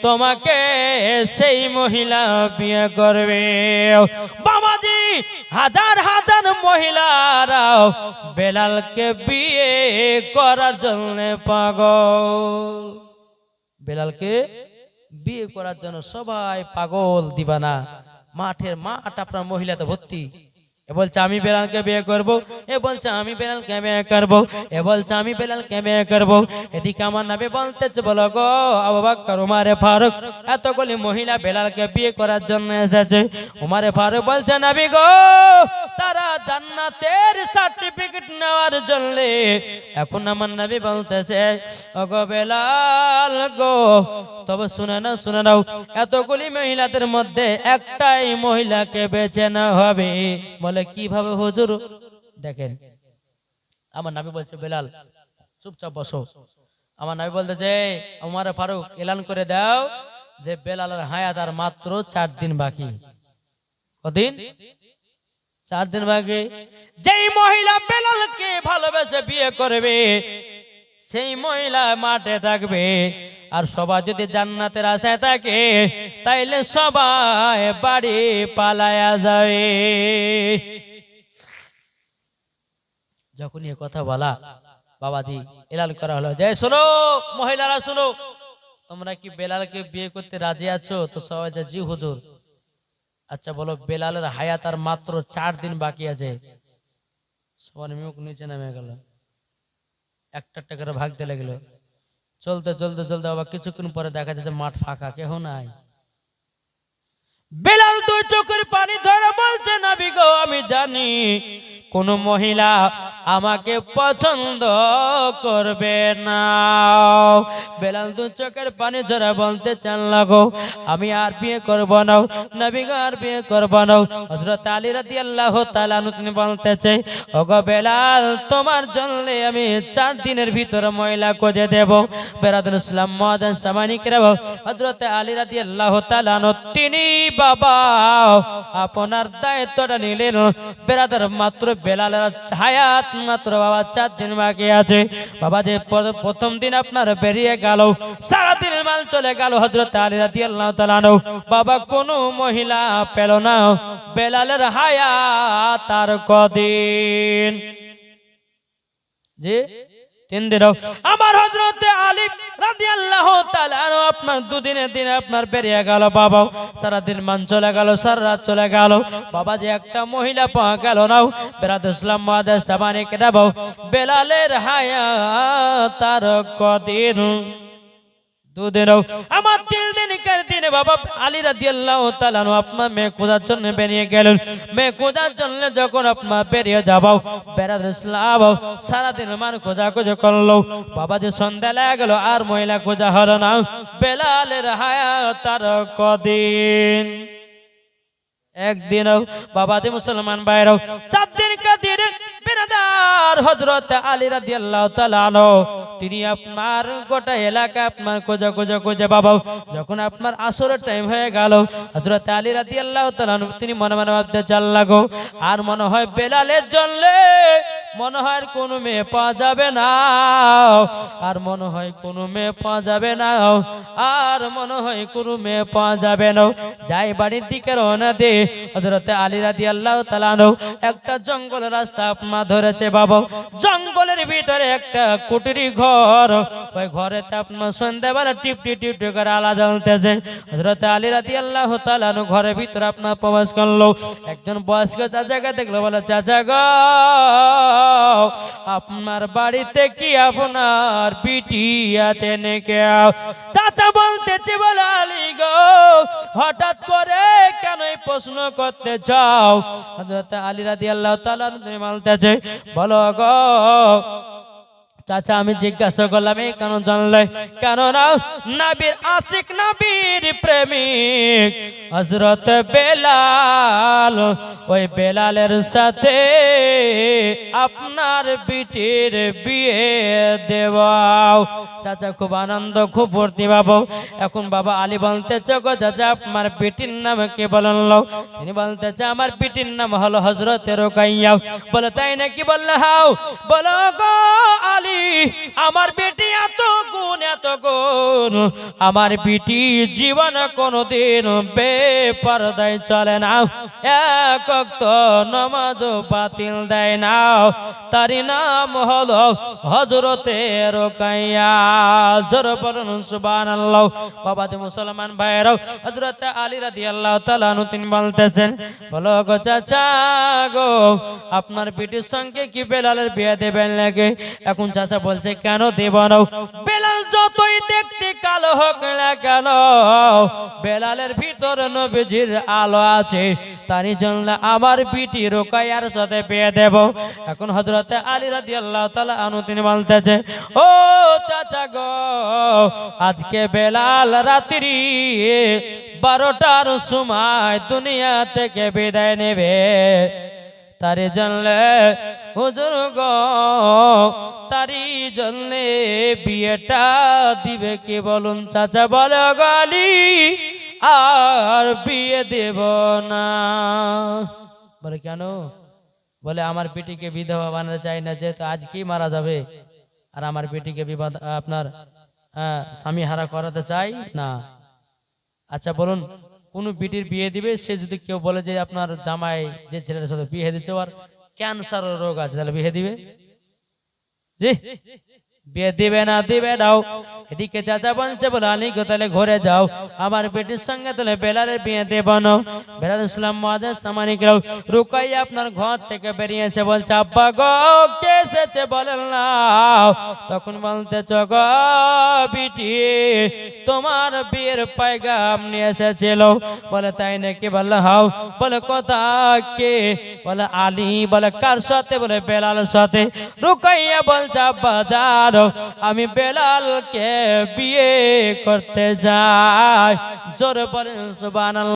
তোমাকে সেই মহিলা বিয়ে করবে। বাবাজি, হাজার হাজার মহিলারাও বেলালকে বিয়ে করার জন্য পাগল। বেলালকে বিয়ে করার জন্য সবাই পাগল দিবানা। মাঠের মাঠ আপনার মহিলাতে ভর্তি। এ বলছে আমি বেলালকে বিয়ে করব, এ বলছে আমি বেলালকে বিয়ে করব, এ বলছে আমি বেলালকে বিয়ে করব। এদিকে আমার নবী বলতেছে, বলো গো আবু বকর, ওমর ফারুক, এতগুলি মহিলা বেলালকে বিয়ে করার জন্য এসেছে। ওমর ফারুক বলছে, নবী গো, তারা জান্নাতের সার্টিফিকেট নেওয়ার জন্য। এখন আমার নবী বলতেছে, ওগো বেলাল গো, তবে শুনে নাও, শুনে নাও, এতগুলি মহিলাদের মধ্যে একটাই মহিলাকে বেছে নেওয়া হবে। বলে কিভাবে হুজুর? দেখেন, আমার নবী বলছে, বেলাল চুপচাপ বসো। আমার নবী বলতেছে, ওমর ফারুক এলান করে দাও যে বেলালের হায়াত আর মাত্র 4 দিন বাকি। কদিন? 4 দিন বাকি। যেই মহিলা বেলালকে ভালোবেসে বিয়ে করবে, সেই মহিলা মাঠে থাকবে। আর সবাই যদি জান্নাতের আশায় থাকে, তাইলে সবাই বাড়ি পালায়া যাবে। যখন এ কথা বলা, বাবাজি এলান করা হলো যে, শোনো মহিলারা, শোনো, তোমরা কি বেলালকে বিয়ে করতে রাজি আছো? তো সবাই যে, জি হুজুর। আচ্ছা বলো, বেলালের হায়াত আর মাত্র 4 দিন বাকি আছে। সবার মুখ নিচে নেমে গেল, একটা একটা করে ভাগতে লাগলো। চলতে চলতে চলতে আবার কিছুক্ষণ পরে দেখা যাচ্ছে মাঠ ফাঁকা, কেহ নাই। বেলাল 2 চোখের পানি ধরে বলছে, নবী গো, আমি জানি কোন মহিলা আমাকে পছন্দ করবে না। বেলাল 2 চোখের পানি ঝরে বলতে চান, লাগো আমি আর বিয়ে করব না, নবী গো আর বিয়ে করব না। হযরত আলী রাদিয়াল্লাহু তাআলা তিনি বলতেছে, ওগো বেলাল, তোমার জন্য আমি 4 দিনের ভিতরে মহিলা খুঁজে দেব। বেরাদর ইসলাম মাদ্রাসা মানিকরা, হযরত আলী রাদিয়াল্লাহু তাআলা তিনি বাবা আপনার দায়িত্বটা নিলেন। বেরাদর মাত্র বেলালের হায়াত মাত্র বাবা 4 দিন বাকি আছে। বাবা যে প্রথম দিন আপনার বেরিয়ে গেল, সারা দিন মাল চলে গেল। হযরত আলী রাদিয়াল্লাহু তাআলা বাবা কোনো মহিলা পেল না। বেলালের হায়াত আর কদিন? জি 3 দিন। আমার হযরত আলী রাদিয়াল্লাহু তাআলা আপনার 2 দিনের দিন আপনার বেরিয়ে গেল। বাবা সারা দিন মান চলে গেল, সারা রাত চলে গেল। বাবা যে একটা মহিলা পাওয়া গেল না। বেরাদর ইসলাম মাদ্রাসা মানিকরা, বেলালের হায়াত আর কদিন? 2 দিন। আমার 3 দিনকার দিনে বাবা আলী রাদিয়াল্লাহু তাআলা আপনার মেয়ে খোঁজার জন্য বেরিয়ে গেলেন। মেয়ে খোঁজার জন্য যখন আপনার বেরিয়ে যাব, বেরাদর ইসলাম সারাদিন মান খোঁজাখুঁজি করলো। বাবা যে সন্ধ্যা লেগে গেল, আর মহিলা খোঁজা হলো না। বেলালের হায়াত আর কদিন? 1 দিন। বাবা যে মুসলমান ভাইরাও, 4 দিনকার দিনে বেরাদার হযরত আলী রাদিয়াল্লাহু তাআলা তিনি আপনার গোটা এলাকা আপনার খোঁজে বাবা। যখন আপনার আসরের টাইম হয়ে গেল, হযরত আলী রাদিয়াল্লাহু তাআলা তিনি মনে মনে ভাবতে চাল লাগো, আর মনে হয় বেলালের জন্য মনে হয় আর কোনো মেয়ে পাওয়া যাবে না, আর মনে হয় কোনো মেয়ে পাওয়া যাবে না, আর মনে হয় কোনো মেয়ে পাওয়া যাবে না। যাই বাড়ির দিকে রওনা দে। হযরত আলী রাদিয়াল্লাহু তাআলা আনহু একটা জঙ্গল রাস্তা আপনা ধরেছে বাবা। জঙ্গলের ভিতরে একটা কুটির ঘর, ওই ঘরেতে আপনার সন্ধ্যাবেলা টিপটি টিপটি করে আলো জ্বলতেছে। হযরত আলী রাদিয়াল্লাহু তাআলা আনহু ঘরের ভিতরে আপনার প্রবেশ করলো। একজন বয়স্ক চাচাকে দেখলো, বলে চাচা গো, আপনার বাড়িতে কি আপনার বিটি আছে নাকি? চাচা বলতেছে, বলে আলী গো, হঠাৎ করে কেন এই প্রশ্ন করতে চাও? হযরত আলী রাদিয়াল্লাহু তাআলা আনহু বলতেছে, বলো গো চাচা, আমি জিজ্ঞাসা করলাম এই কেন জানলে? কেননা নবীর আশিক, নবীর প্রেমিক হযরত বেলাল, ওই বেলালের সাথে আপনার বিটির বিয়ে দেওয়াও। চাচা খুব আনন্দ, খুব ভর্তি বাবু। এখন বাবা আলী বলতেছে, গো চাচা, আপনার বিটির নাম কে বলেন? তিনি বলতেছে, আমার বিটির নাম হলো হযরত রুকাইয়া। বলে তাই নাকি? বললে হাও। বলো গো আলী, আমার বেটি এত গুণ, এত গুণ, আমার বেটি জীবন কোনদিন বেপরদায় চলে না, এক ওয়াক্ত নামাজও বাতিল দেয় না। তারই নাম হলো হযরতে রুকাইয়া। জোরে বলুন সুবহানাল্লাহ। বাবাজি মুসলমান ভাইরাও, হযরত আলী রাদিয়াল্লাহু তাআলা আনহু তিনি বলতেছেন, বলো গো চাচা গো, আপনার বেটির সঙ্গে কি বেলালের বিয়ে দেবেন নাকি? এখন চাচা বলছে, কেন দেব না? বেলাল যতই দেখতে কালো হোক না কেন, বেলালের ভিতর নবীজির আলো আছে, তারই জন্য আমার বিটি রুকাইয়ার সাথে বিয়ে দেব। এখন হযরত আলী রাদিয়াল্লাহু তাআলা আনহু তিনি বলতেছে, ও চাচা গো, আজকে বেলাল রাত্রি 12টার সময় দুনিয়া থেকে বিদায় নেবে, তারই জন্য হুজুর গো, তারই জন্য বিয়েটা দিবে কে বলুন? চাচা বলে, গো আলী, আর বিয়ে দেব না। বলে কেন? বলে আমার বেটিকে বিধবা বানাতে চাই না, যেহেতু আজকেই মারা যাবে, আর আমার বেটিকে বিবাদ আপনার স্বামী হারা করাতে চাই না। আচ্ছা বলুন, কোন বিটির বিয়ে দিবে, সে যদি কেউ বলে যে আপনার জামাই যে ছেলের সাথে বিয়ে দিচ্ছে ওর ক্যান্সার রোগ আছে, তাহলে বিয়ে দিবে? জি, বিয়ে দিবে না, দিবে নাও। এদিকে চাচা বলছে, বলে আলী গো, তাহলে ঘরে যাও, আমার বেটির সঙ্গে তাহলে বেলালের বিয়ে দেব না। বেলাল ইসলাম মুআজ্জিজ সামানিকরাও, রুকাইয়া আপনার ঘর থেকে বেরিয়েছে, বলছে, আব্বা গো, কে এসেছে বলেন না। তখন বলতেছ, গো বিটি, তোমার বিয়ের পয়গাম নিয়ে এসেছিল। বলে তাই নাকি? বললে হাও। বলে কথা কে? বলে আলী। বলে কার সাথে? বলে বেলালের সাথে। রুকাইয়া বলছে, আব্বা জানো, আমি বেলালকে বিয়ে করতে যাই। জোরে বলেন সুবহানাল্লাহ।